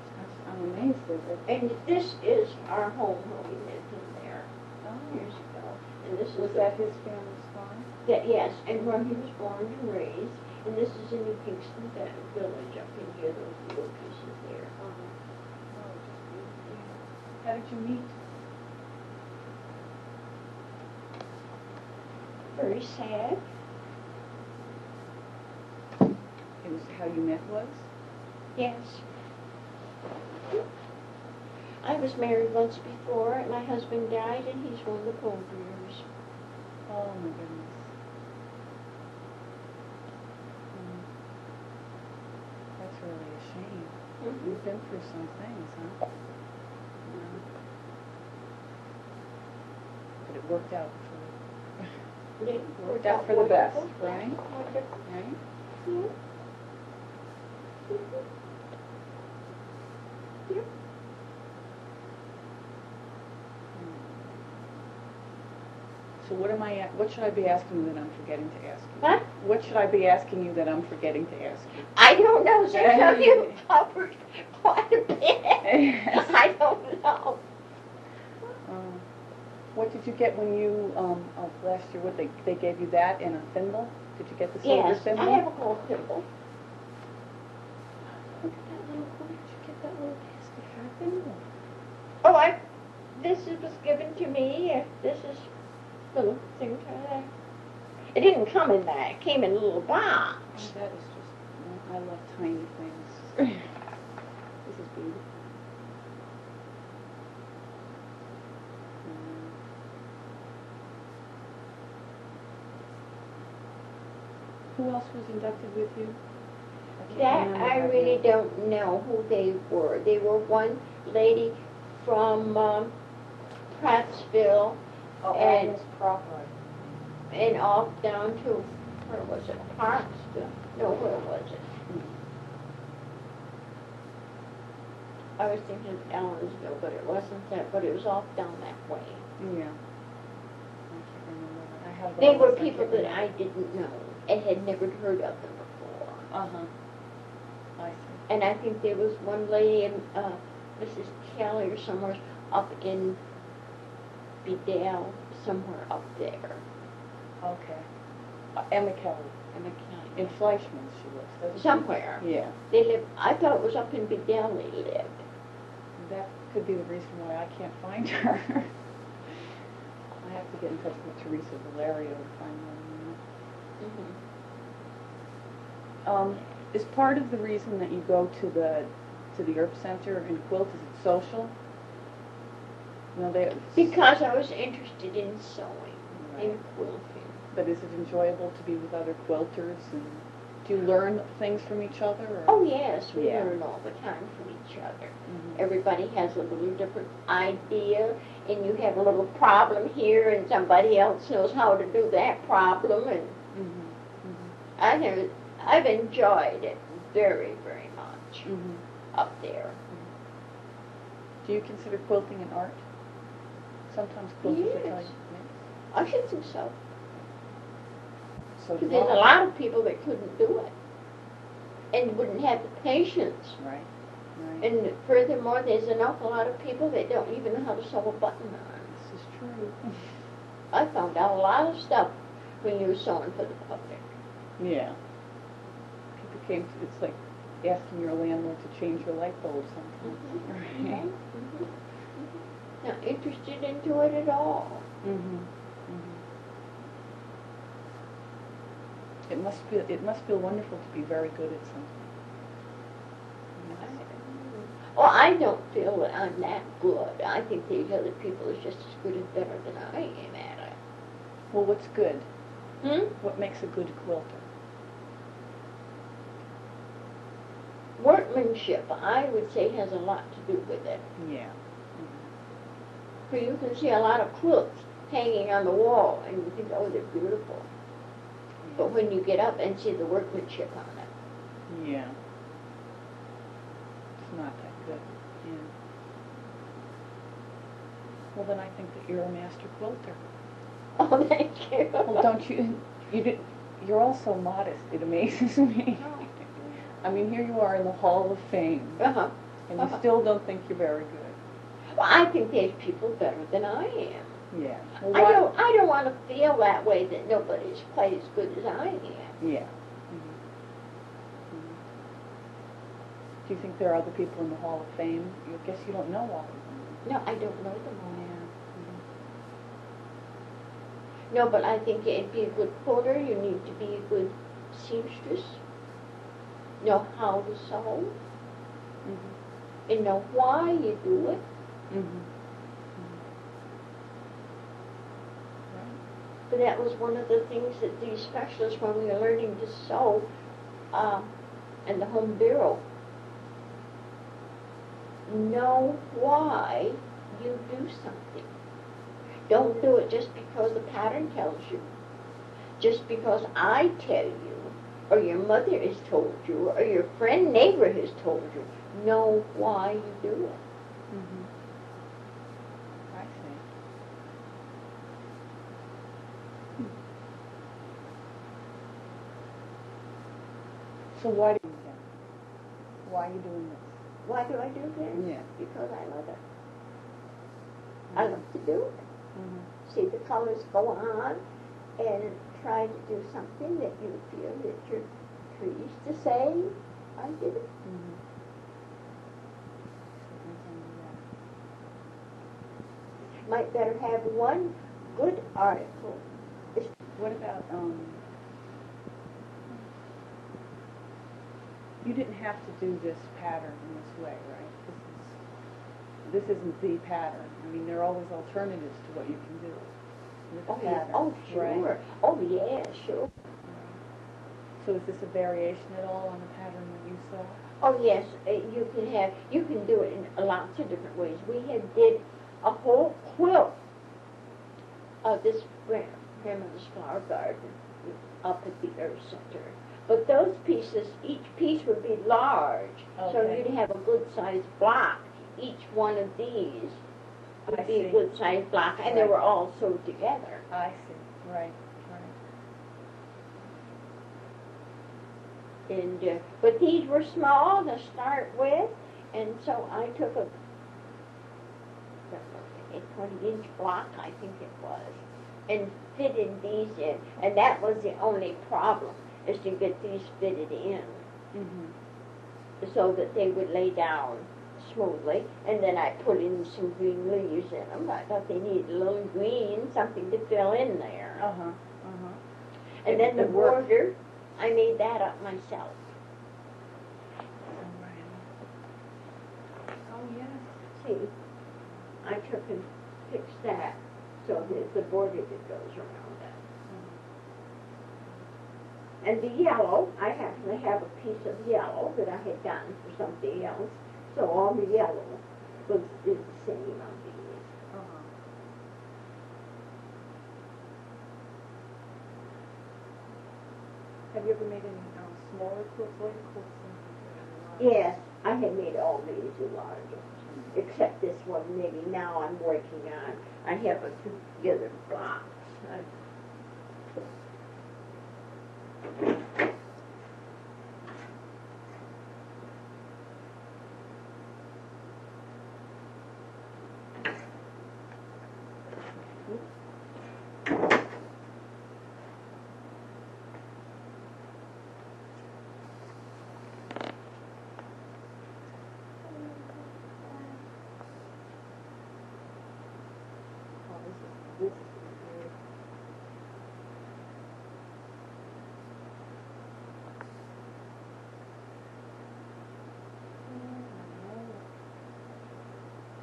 I'm amazed at it.
And this is our home where we lived in there
Oh.
years ago. And this
Was
is
that his family's farm?
that, yes, and where he was born and raised. And this is in New Kingston Village up in here, those little pieces there.
Oh, just beautiful. How did you meet?
Very sad.
It was how you met was?
Yes. I was married once before, and my husband died, and he's one of the Golders.
Oh my goodness. That's really a shame. You've been through some things, huh? Yeah. But it worked out for
It
worked out for the best,
wonderful.
right?
Wonderful.
right?
Yeah. Yeah.
So what should I be asking you that I'm forgetting to ask you?
What?
What should I be asking you that I'm forgetting to ask you?
I don't know, since you've covered quite a bit. I don't know.
What did you get when you, last year, what, they gave you that and a thimble? Did you get the silver
Yes,
thimble?
I have a gold thimble.
Look at that little, where did you get that little basket for a thimble?
Oh, this was given to me. This is the little thing to that. It didn't come in that. It came in a little box.
Oh, that is just, I love tiny things. This is beautiful. Who else was inducted with you?
That I really don't know who they were. They were one lady from Prattsville and off down to, where was it, Parksville? No, where was it? I was thinking of Allensville, but it wasn't that, but it was off down that way.
Yeah. I can't remember. I have
They were
those, I
people
can't
that
remember.
I didn't know and had never heard of them before.
Uh-huh. I see.
And I think there was one lady, Mrs. Kelly or somewhere, up in Bedale, somewhere up there.
Okay. Emma Kelly.
Emma Kelly.
In Fleischmann she lives, doesn't she?
Somewhere.
Yeah.
They live, I thought it was up in Bedale they lived.
That could be the reason why I can't find her. I have to get in touch with Teresa Valerio to find her. Is part of the reason that you go to the Herb Center and quilt, is it social? No,
Because I was interested in sewing,
Right.
in quilting.
But is it enjoyable to be with other quilters, and do you learn things from each other? Or?
Oh yes, we
Yeah.
learn all the time from each other.
Mhm.
Everybody has a little different idea, and you have a little problem here, and somebody else knows how to do that problem, and I've enjoyed it very, very much up there.
Do you consider quilting an art? Sometimes quilters will tell you.
Yes. I should think so.
So do
Because there's a
I.
lot of people that couldn't do it, and wouldn't have the patience.
Right. Right.
And furthermore, there's an awful lot of people that don't even know how to sew a button on.
This is true.
I found out a lot of stuff when you were sewing for the public.
Yeah. People came to, it's like asking your landlord to change your light bulb sometimes. Right.
Not interested into it at all.
It must feel wonderful to be very good at something.
Well, I don't feel that I'm that good. I think these other people are just as good and better than I am at it.
Well, what's good?
Hmm?
What makes a good quilter?
Workmanship, I would say, has a lot to do with it.
Yeah.
For you can see a lot of quilts hanging on the wall, and you think, oh, they're beautiful. But when you get up and see the workmanship on it,
Yeah. It's not that good. Yeah. Well, then I think that you're a master quilter.
oh, thank you.
Well, don't you? You're all so modest. It amazes me. I mean, here you are in the Hall of Fame,
Uh-huh.
and you still don't think you're very good.
Well, I think there's people better than I am.
Yeah. Well,
I don't want to feel that way, that nobody's quite as good as I am.
Yeah. Do you think there are other people in the Hall of Fame? I guess you don't know all of them.
No, I don't know them all.
Yeah.
No, but I think to be a good quilter, you need to be a good seamstress, know how to sew, and know why you do it. But that was one of the things that these specialists, when we were learning to sew, and the Home Bureau, know why you do something. Don't do it just because the pattern tells you, just because I tell you, or your mother has told you, or your friend neighbor has told you. Know why you do it.
I see. So why do you do that? Why are you doing this?
Why do I do this?
Yeah.
Because I love it. I love to do it. See the colors go on and try to do something that you feel that you're pleased to say, I did it. Might better have one good article.
What about, you didn't have to do this pattern in this way, right? This isn't the pattern. I mean, there are always alternatives to what you can do with the
Yeah.
pattern.
Oh, sure.
Right?
Oh, yeah, sure.
So is this a variation at all on the pattern that you saw?
Oh, yes. You can do it in lots of different ways. We did a whole quilt of this grandmother's flower garden up at the Earth Center. But those pieces, each piece would be large, so
Okay.
you'd have a good-sized block. Each one of these would be a good-sized block, and they
Right.
were all sewed together.
I see. Right.
And but these were small to start with, and so I took a 20-inch block, I think it was, and fitted these in. And that was the only problem, is to get these fitted in so that they would lay down smoothly. And then I put in some green leaves in them. I thought they needed a little green, something to fill in there. And then the border, I made that up myself.
Oh, yes.
See, I took and fixed that so that the border that goes around it. And the yellow, I happen to have a piece of yellow that I had gotten for somebody else, so all the yellow is the same on these.
Have you ever made any smaller quilts, lighter quilts?
Yes, I had made all these larger, except this one maybe now I'm working on. I have a two together blocks.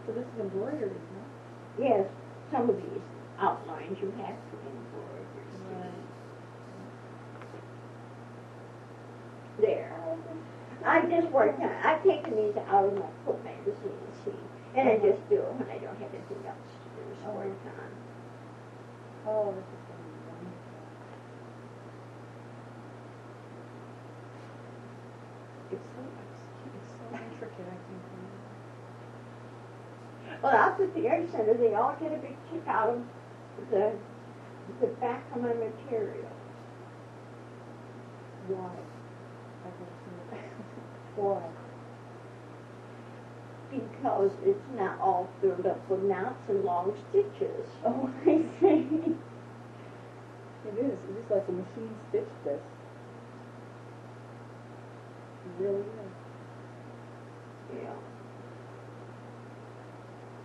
So this is embroidery, huh?
Yes, some of these outlines you have to embroider. See? There. I just worked on, I've taken these out of my Quilt magazine, see, and I just do it when I don't have anything else to do, is work on.
Oh, this is going to be wonderful. It's so intricate, I think.
Well, up at the Art Center, they all get a big kick out of the back of my material.
Why? I've never seen it. Why?
Because it's not all filled up with knots and long stitches.
Oh, I see. It is. It is like a machine stitched this. It really is.
Yeah.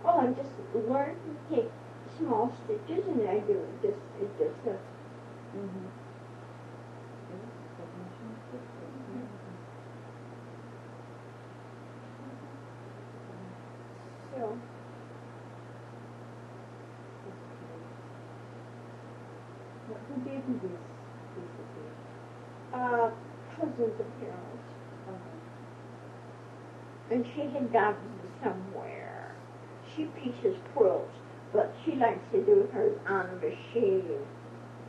Well, I just learned to take small stitches and I do it just, it's just a...
Mm-hmm. It is like a machine stitched this.
So,
Who gave you these pieces here?
cousins of Carol's.
Uh-huh.
And she had gotten them somewhere. She pieces quilts, but she likes to do hers on a machine.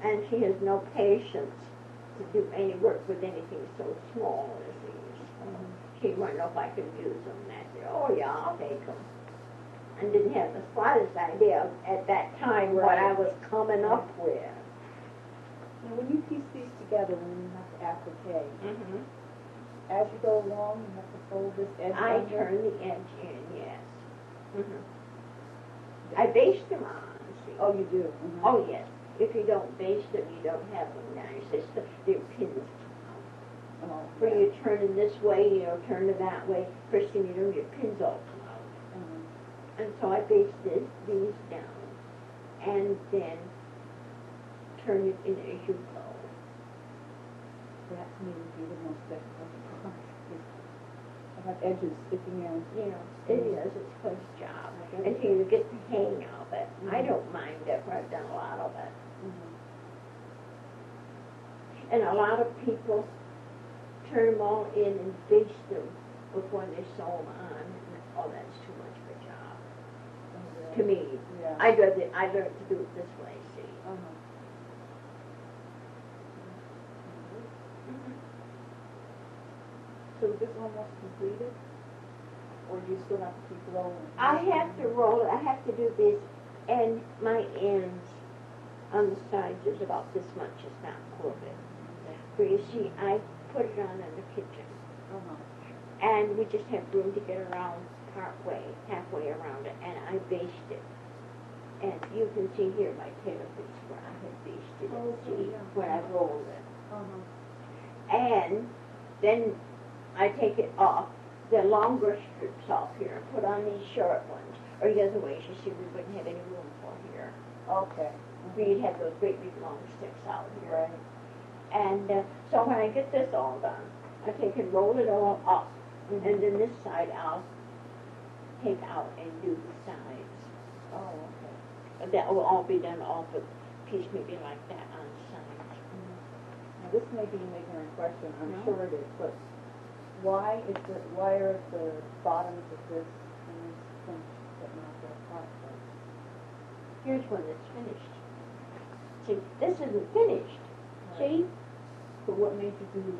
And she has no patience to do any work with anything so small as these. She wanted to know if I could use them. And I said, oh yeah, I'll take them. And didn't have the slightest idea at that time what I was coming up with.
Now, when you piece these together, when you have to applique, as you go along, you have to fold this edge
I
under?
turn the edge in, yes. I baste them on, see.
Oh, you do?
Oh, yes. If you don't baste them, you don't have them nice. It's they're pins.
Oh,
For you turning this way, you know, turn it that way. First thing you know, your pins all come out. And so I basted these down, and then turn it in as you go.
That to me would be the most difficult part. I have edges sticking out.
You know, it is. It's quite a job. Until you get the hang of it. I don't mind it, for I've done a lot of it. And a lot of people turn them all in and baste them before they sew them on. And, oh, that's too much of a job. To me.
Yeah.
I learned to do it this way, see.
So is this almost completed? Or do you still have to keep rolling?
I have to roll it. I have to do this, and my ends on the sides is about this much. It's not quilted. But you see, I put it on in the kitchen, and we just have room to get around halfway around it, and I baste it. And you can see here my tailor piece where I have basted it, see, where I rolled it. And then I take it off, the longer strips off here, and put on these short ones. Or the other way, you see, we wouldn't have any room for here.
Okay.
We'd have those great big long sticks out here.
Right.
And so when I get this all done, I take and roll it all up. And then this side I'll take out and do the sides.
Oh, okay.
And that will all be done off a piece maybe like that on the sides.
Now this may be an ignorant question, I'm
No.
sure it is, but why are the bottoms of this and this finished but not the top part?
Here's one that's finished. See, this isn't finished. See?
But what made you do,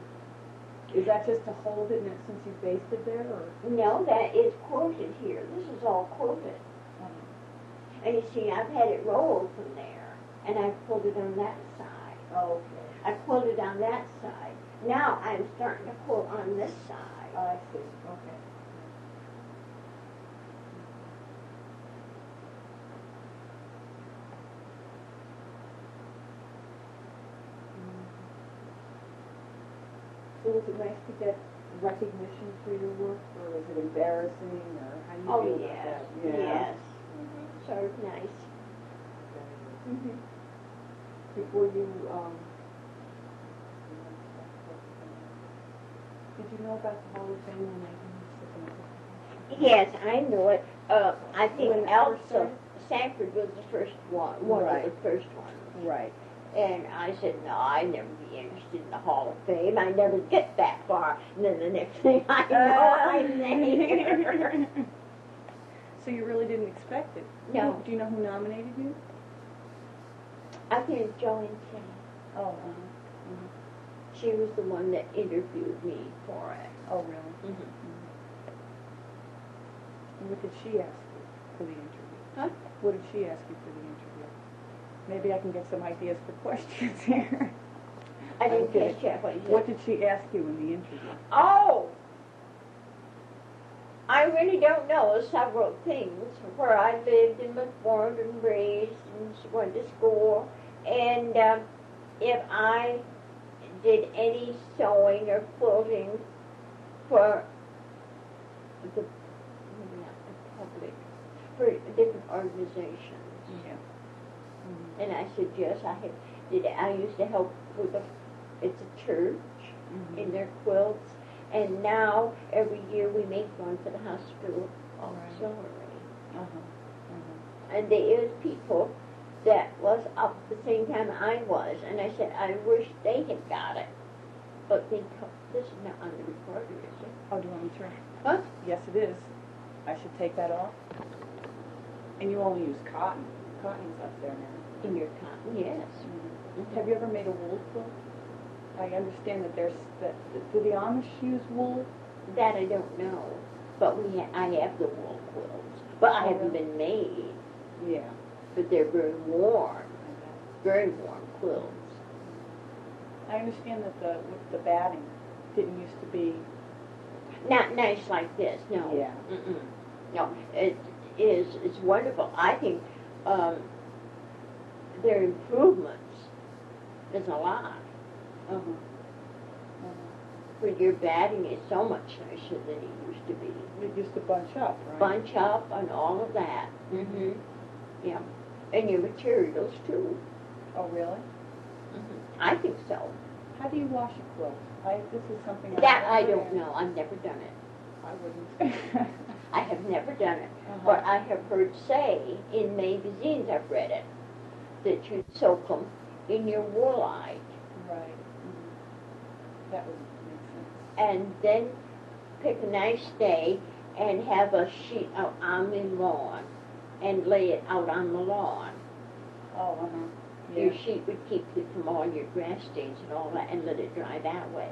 is that just to hold it since you basted there, or?
No, that is quilted here. This is all quilted. And you see, I've had it rolled from there, and I've pulled it on that side.
Oh, okay.
I pulled it on that side. Now I'm starting to pull on this side.
Oh, I see, okay. So was it nice to get recognition for your work, or is it embarrassing, or how do you feel about
Yes,
that?
yes. Sort of nice.
Before you, did you know about the Hall of Fame when they
Yes, I know it. I think
When it first
Elsa
started?
Sanford was the first one
Right.
of the first ones.
Right.
And I said, no, I'd never be interested in the Hall of Fame. I never get that far. And then the next thing I know, I'm there.
So you really didn't expect it?
No.
Do you know who nominated you?
I think Joanne Kennedy.
Oh,
She was the one that interviewed me for it.
Oh, really?
Mm-hmm.
And what did she ask you for the interview?
Huh?
What did she ask you for the interview? Maybe I can get some ideas for questions here.
I didn't
Okay.
catch that. What you said.
What did she ask you in the interview?
Oh! I really don't know several things. Where I lived and was born and raised and went to school. And if I did any sewing or quilting for the, maybe not the public, for different organizations.
Yeah. Mm-hmm.
And I said, yes, I used to help with it's a church in their quilts. And now, every year, we make one for the hospital auxiliary. And there is people that was up the same time I was. And I said, I wish they had got it. But this is not on the recorder, is it?
Oh, do you want me to turn?
Huh?
Yes, it is. I should take that off. And you only use cotton. Cotton's up there now.
In your cotton, yes.
Have you ever made a wool quilt? I understand that do the Amish use wool?
That I don't know. But I have the wool quilts. But I haven't been made.
Yeah.
But they're very warm. Very warm quilts.
I understand that with the batting didn't used to be.
Not nice like this, no.
Yeah.
Mm-mm. No, it's wonderful. I think their improvements is a lot. But your batting is so much nicer than it used to be.
It used to bunch up, right?
Bunch up and all of that. Mm-hmm. Yeah. And your materials too.
Oh, really?
Mm-hmm. I think so.
How do you wash a quilt? This is something
That I don't know. I've never done it.
I wouldn't.
I have never done it. But I have heard say in magazines, I've read it, that you soak them in your woolite.
Right. That would make sense.
And then pick a nice day and have a sheet out on the lawn and lay it out on the lawn.
Oh, yeah.
Your sheet would keep you from all your grass stains and all that and let it dry that way.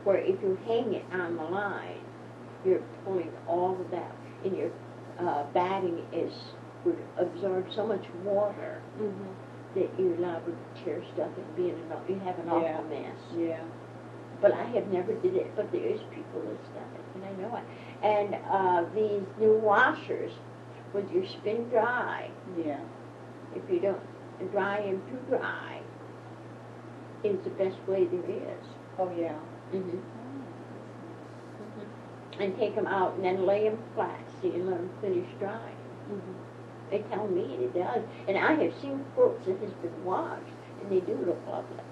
Where if you hang it on the line, you're pulling all of that, and your batting would absorb so much water that you're liable to tear stuff and you have an awful mess.
Yeah.
But I have never did it, but there is people that's done it, and I know it. And these new washers, with your spin dry, if you don't dry them too dry, is the best way there is.
Oh, yeah.
And take them out and then lay them flat so you let them finish drying. They tell me it does. And I have seen quilts that has been washed, and they do look lovely.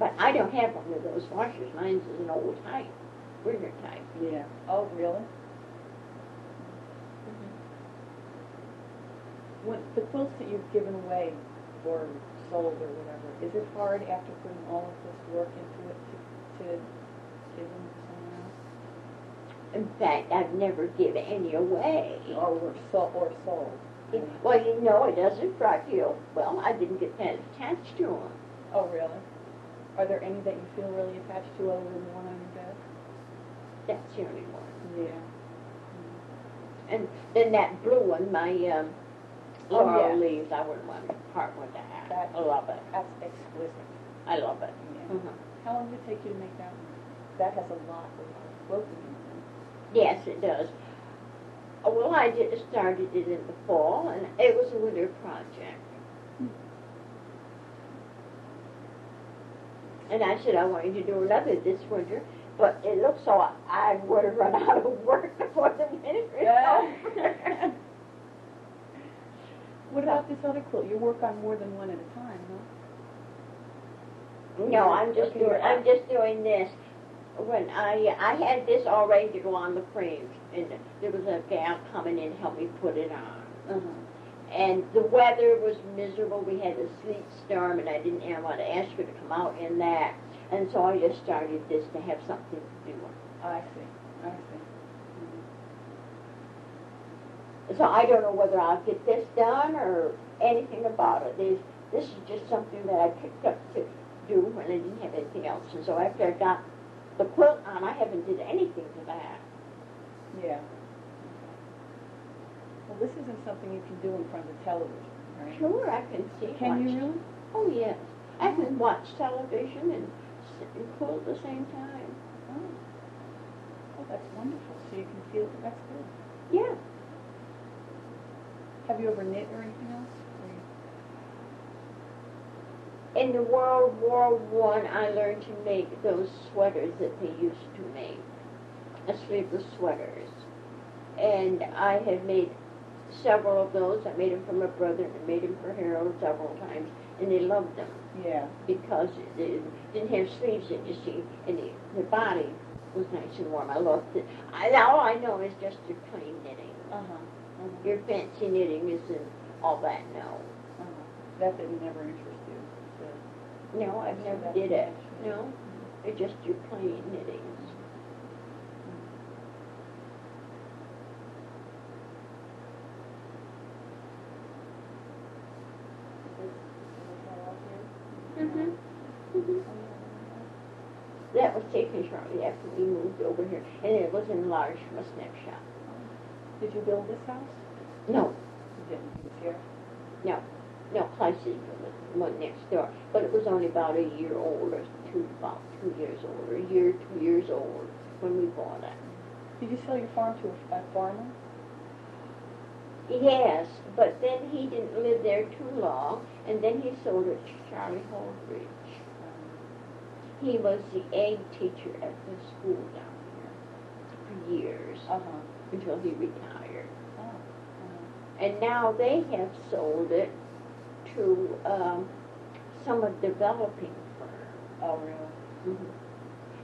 But I don't have one of those washers. Mine's is an old type, ringer type.
Yeah. Oh, really? When the quilts that you've given away or sold or whatever, is it hard after putting all of this work into it to give them to someone else?
In fact, I've never given any away.
Or sold.
Well, you know, it doesn't for I feel, well, I didn't get that attached to them.
Oh, really? Are there any that you feel really attached to other than the one on your bed?
That's the only one.
Yeah.
And then that blue one, my laurel leaves, I wouldn't want to part with that. I love it.
That's exquisite.
I love it.
Yeah. How long did it take you to make that one? That has a lot of quilting in it.
Yes, it does. Well, I started it in the fall, and it was a winter project. And I said I wanted to do another this winter, but it looks so I would have run out of work before the winter is over.
What about this other quilt? You work on more than one at a time, huh?
No, I'm just doing this. when I had this all ready to go on the frames, and there was a gal coming in to help me put it on. And the weather was miserable. We had a sleet storm, and I didn't want to ask her to come out in that. And so I just started this to have something to do.
I see. I see.
So I don't know whether I'll get this done or anything about it. This is just something that I picked up to do when I didn't have anything else. And so after I got the quilt on, I haven't did anything to that.
Yeah. Well, this isn't something you can do in front of the television, right?
Sure, I can see.
Can you really?
Oh, yes. I can watch television and sit and quilt at the same time.
Oh, that's wonderful. So you can feel it. That's good.
Yeah.
Have you ever knit or anything else?
In the World War I learned to make those sweaters that they used to make, sleeveless sweaters. And I have made several of those. I made them for my brother and I made them for Harold several times, and they loved them.
Yeah.
Because it didn't have sleeves, it just seemed, and the body was nice and warm. I loved it. All I know is just your plain knitting. Your fancy knitting isn't all that, no.
That didn't never interest you?
No, I've never did it. No, it's just your plain knittings. That was taken shortly after we moved over here, and it was enlarged from a snapshot.
Did you build this house?
No.
You didn't? You was here?
No. No, Clyde was next door, but it was only about a year old, or about 2 years old, or a year, 2 years old when we bought it.
Did you sell your farm to a farmer?
Yes, but then he didn't live there too long, and then he sold it to Charlie Holdridge. He was the ag teacher at the school down here for years, until he retired. And now they have sold it to some developing firm.
Oh, really?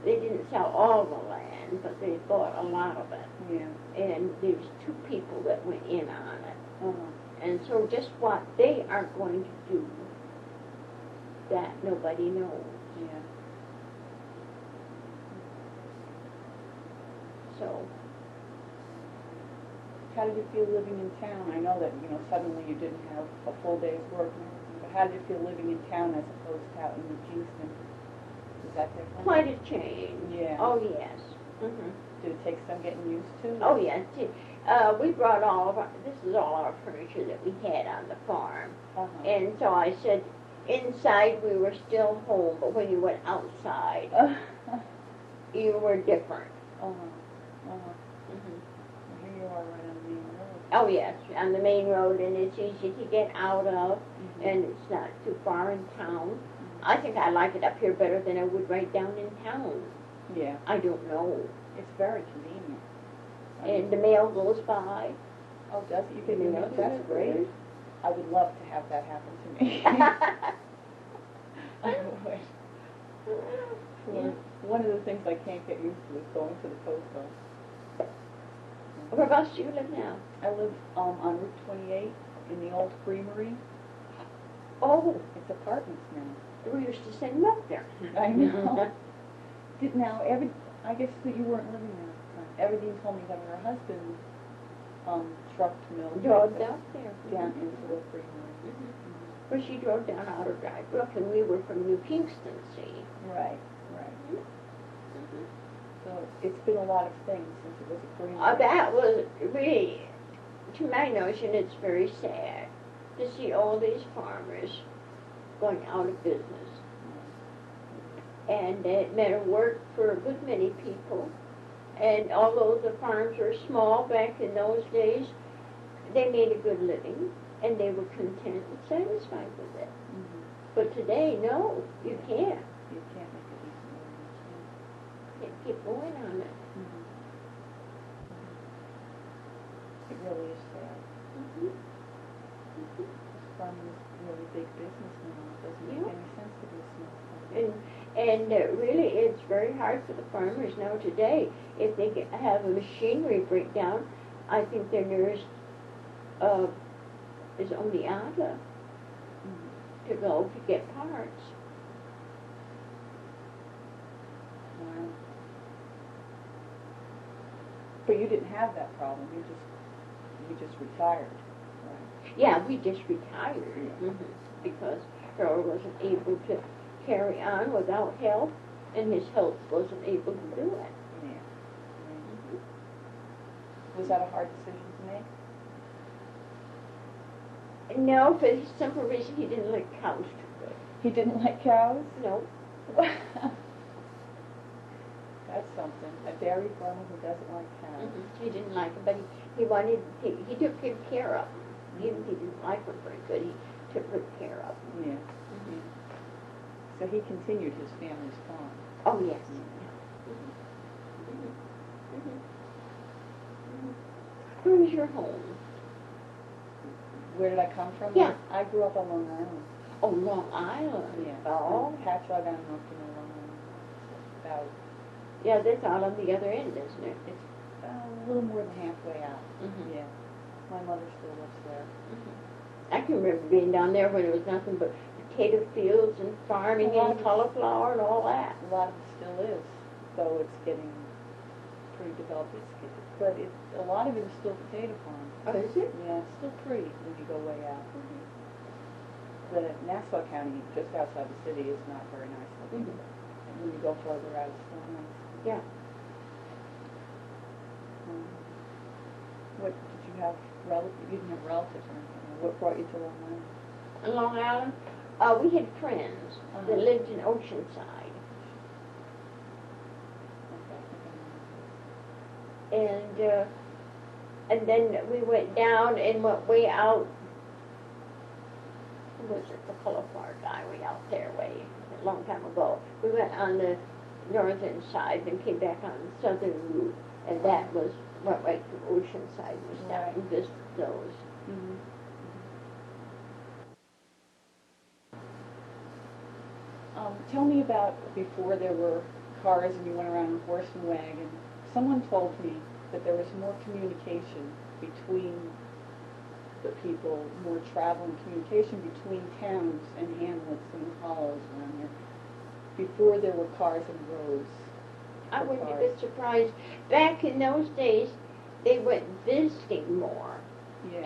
They didn't sell all the land, but they bought a lot of it.
Yeah.
And there's 2 people that went in on it. And so just what they are going to do, that nobody knows.
Yeah.
So.
How did you feel living in town? I know that, suddenly you didn't have a full day's work and everything, but how did you feel living in town as opposed to out in Kingston? Is that different?
Quite a change.
Yeah.
Oh, yes.
Did it take some getting used to?
Oh, yes. We brought this is all our furniture that we had on the farm. And so I said, inside we were still home, but when you went outside, you were different.
Here you are right on the main road.
Oh, yes, on the main road, and it's easy to get out of, and it's not too far in town. I think I like it up here better than I would right down in town.
Yeah.
I don't know.
It's very convenient.
And the mail goes by.
Oh, does it? You get your mail? That's great. I would love to have that happen to me. I would. One of the things I can't get used to is going to the post office.
Whereabouts do you live now?
I live on Route 28 in the old creamery.
Oh.
It's apartments now.
We used to send them up there.
I know. I guess that you weren't living there at the time. Everdeen told me that her husband trucked milk
drove down there.
Down into the creamery.
Well, she drove down Outer Dry Brook, and we were from New Kingston, see.
Right. So it's been a lot of things since it was a creamery.
That was really, to my notion, it's very sad to see all these farmers going out of business. And it meant a work for a good many people. And although the farms were small back in those days, they made a good living, and they were content and satisfied with it. But today, no, you can't.
You can't make a decent living.
You can't keep going on it.
It really is sad. This farm is really big business now. It doesn't make
Yeah.
any sense to be a small farm.
And really, it's very hard for the farmers now today. If they have a machinery breakdown, I think their nearest is Oneonta to go to get parts.
Wow. But you didn't have that problem. You just retired, right?
Yeah, we just retired because Harold wasn't able to carry on without help, and his health wasn't able to do it.
Yeah. Was that a hard decision to make?
No, for the simple reason he didn't like cows too good.
He didn't like cows?
No.
That's something. A dairy farmer who doesn't like cows.
He didn't like them, but he took good care of them. Even if he didn't like them very good, he took good care of them.
Yeah. Yeah. So he continued his family's farm.
Oh, yes. Where's your home?
Where did I come from?
Yeah.
I grew up on Long Island.
Oh, Long Island.
Yeah.
Oh.
Patchogue, I don't know if you know Long Island. About,
Yeah, that's out on the other end, isn't it?
it's a little more than halfway out.
Mhm.
Yeah. My mother still lives there.
I can remember being down there when it was nothing but potato fields and farming
A lot
and
of it-
cauliflower and all that.
A lot of it still is, though it's getting pretty developed. But a lot of it is still potato farm.
Oh, is it?
Yeah, it's still pretty when you go way out. The Nassau County, just outside the city, is not very nice looking. And when you go further out, it's still nice.
Yeah.
What, did you have relatives? You didn't have relatives or anything. What brought you to Long Island?
In Long Island, we had friends that lived in Oceanside. And then we went down and went way out. Who was it? The cauliflower guy way out there, way a long time ago. We went on the northern side, then came back on the southern route, and that was went right to Oceanside. We stopped and visited those.
Tell me about before there were cars and you went around in a horse and wagon. Someone told me that there was more communication between the people, more travel and communication between towns and hamlets and hollows around here before there were cars and roads.
I wouldn't be a bit surprised. Back in those days, they went visiting more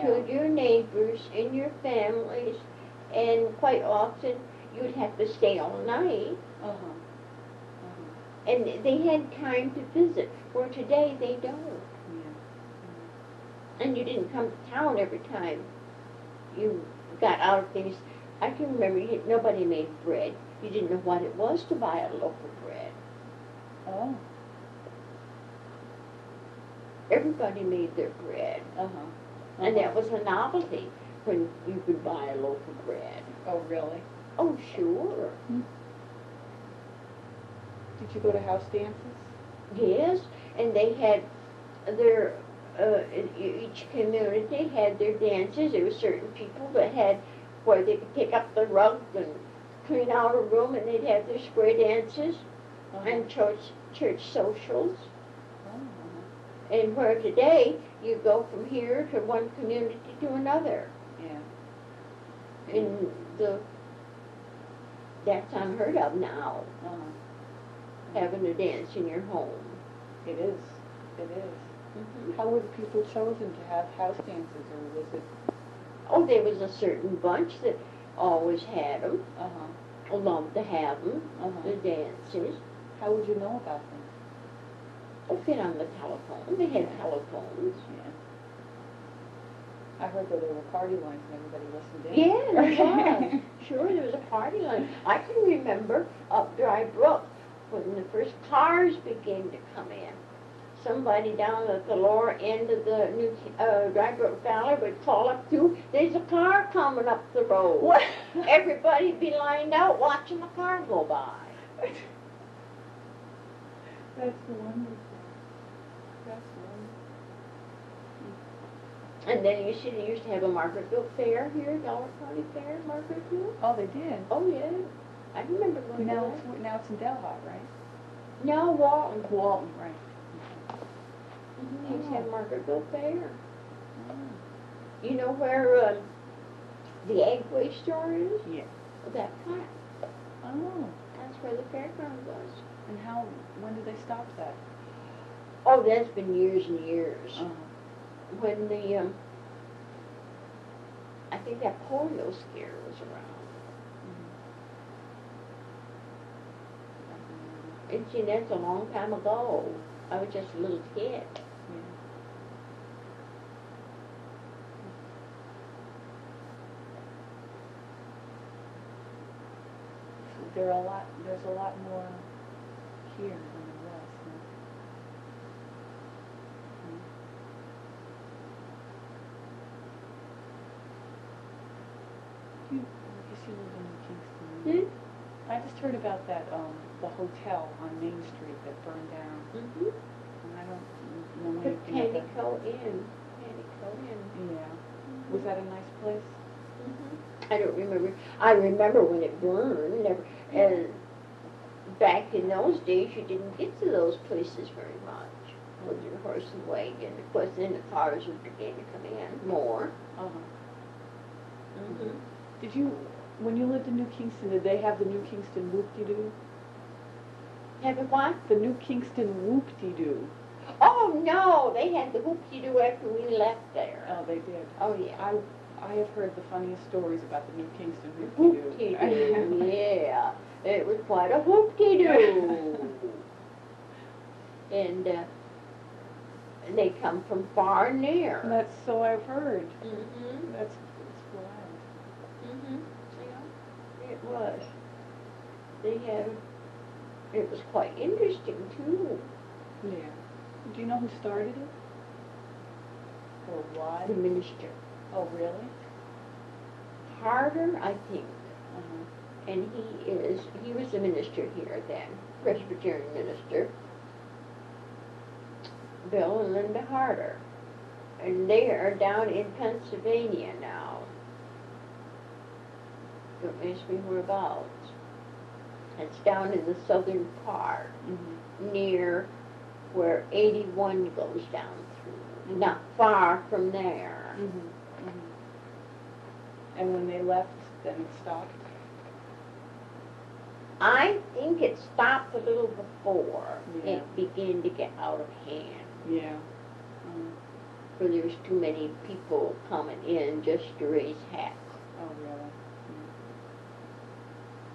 to your neighbors and your families, and quite often you'd have to stay all night. And they had time to visit, where today they don't. And you didn't come to town every time you got out of things. I can remember nobody made bread. You didn't know what it was to buy a loaf of bread.
Oh.
Everybody made their bread. And that was a novelty when you could buy a loaf of bread.
Oh, really?
Oh, sure.
Did you go to house dances?
Yes, and they had their, each community had their dances. There were certain people that had where they could pick up the rug and clean out a room, and they'd have their square dances and church socials. And where today you go from here to one community to another.
Yeah.
And that's unheard of now. Having a dance in your home.
It is. It is. How were the people chosen to have house dances, or was it?
Oh, there was a certain bunch that always had them. Loved to have them. The dances.
How would you know about them?
Oh, get on the telephone. They had telephones.
Yeah. I heard that there were party lines and everybody listened in.
Yeah, there was. Sure, there was a party line. I can remember up Dry Brook when the first cars began to come in. Somebody down at the lower end of the new Dry Brook Valley would call up through, there's a car coming up the road.
What?
Everybody'd be lined out watching the car go by.
That's wonderful. That's
And then you see, they used to have a Margaretville Fair here, Delaware County Fair, Margaretville.
Oh, they did?
Oh, yeah. I remember going
Now
to
it's,
that.
now it's in Delaware, right?
No, Walton.
Walton, right.
They used to have Margaretville Fair.
Oh.
You know where the Eggway store is?
Yeah.
That plant.
Oh,
That's where the fairground was.
and when did they stop that?
Oh, that's been years and years.
Uh-huh.
When the, I think that polio scare was around. And see, that's a long time ago. I was just a little kid.
There's a lot more here than there was. I guess you live in New Kingston. I just heard about that, the hotel on Main Street that burned down.
Mm-hmm.
And I don't know
Put
anything about
Panico in. Panico in.
Yeah. Was that a nice place?
Mm-hmm. I don't remember. I remember when it burned. And back in those days, you didn't get to those places very much with your horse and wagon. Of course, then the cars would begin to come in more.
Uh-huh.
Mm-hmm.
When you lived in New Kingston, did they have the New Kingston Whoop-de-Doo?
Have it what?
The New Kingston Whoop-de-Doo.
Oh, no, they had the whoop-de-doo after we left there.
Oh, they did.
Oh, yeah.
I have heard the funniest stories about the New Kingston Whoop-de-Doo.
Whoop-de-doo, yeah. It was quite a whoop-de-doo. And they come from far and near.
That's so I've heard.
Mm-hmm.
That's wild.
Mm-hmm. Yeah, it was. It was quite interesting, too.
Yeah. Do you know who started it? Or why?
The minister.
Oh, really?
Harder, I think.
Uh-huh.
And he was the minister here then, Presbyterian minister, Bill and Linda Harder. And they are down in Pennsylvania now. Don't ask me whereabouts. It's down in the southern part, near where 81 goes down through. Not far from there.
And when they left, then it stopped?
I think it stopped a little before
Yeah.
it began to get out of hand.
Yeah.
Where there was too many people coming in just to raise heck.
Oh, really?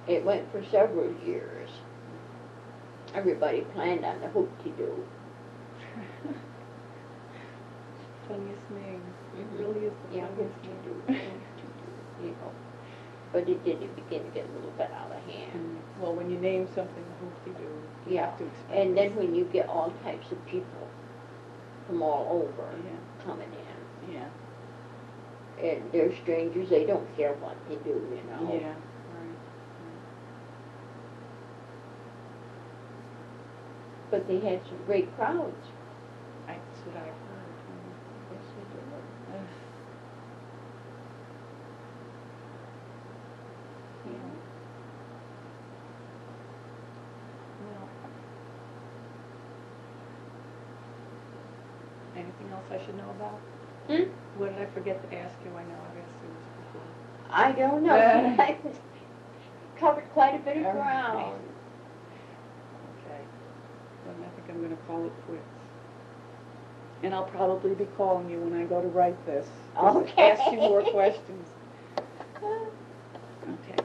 It went for several years. Everybody planned on the hoop-de-doo.
Funniest name. It really is the
Yeah,
funniest
hoop-de-doo.
name.
You know. But it did begin to get a little bit out of hand.
Well, when you name something a hoop-de-doo, you
Yeah,
have to expect
and then
it.
when you get all types of people from all over
Yeah.
coming in.
Yeah.
And they're strangers, they don't care what they do, you know.
Yeah. Right.
But they had some great crowds.
That's what I've heard.
Yes, they did.
Ugh. Yeah. Well, anything else I should know about? What did I forget to ask you? I know I've asked you this before.
I don't know. I covered quite a bit of
All right.
ground.
Okay. Then I think I'm going to call it quits. And I'll probably be calling you when I go to write this.
Okay.
Ask you more questions. Okay.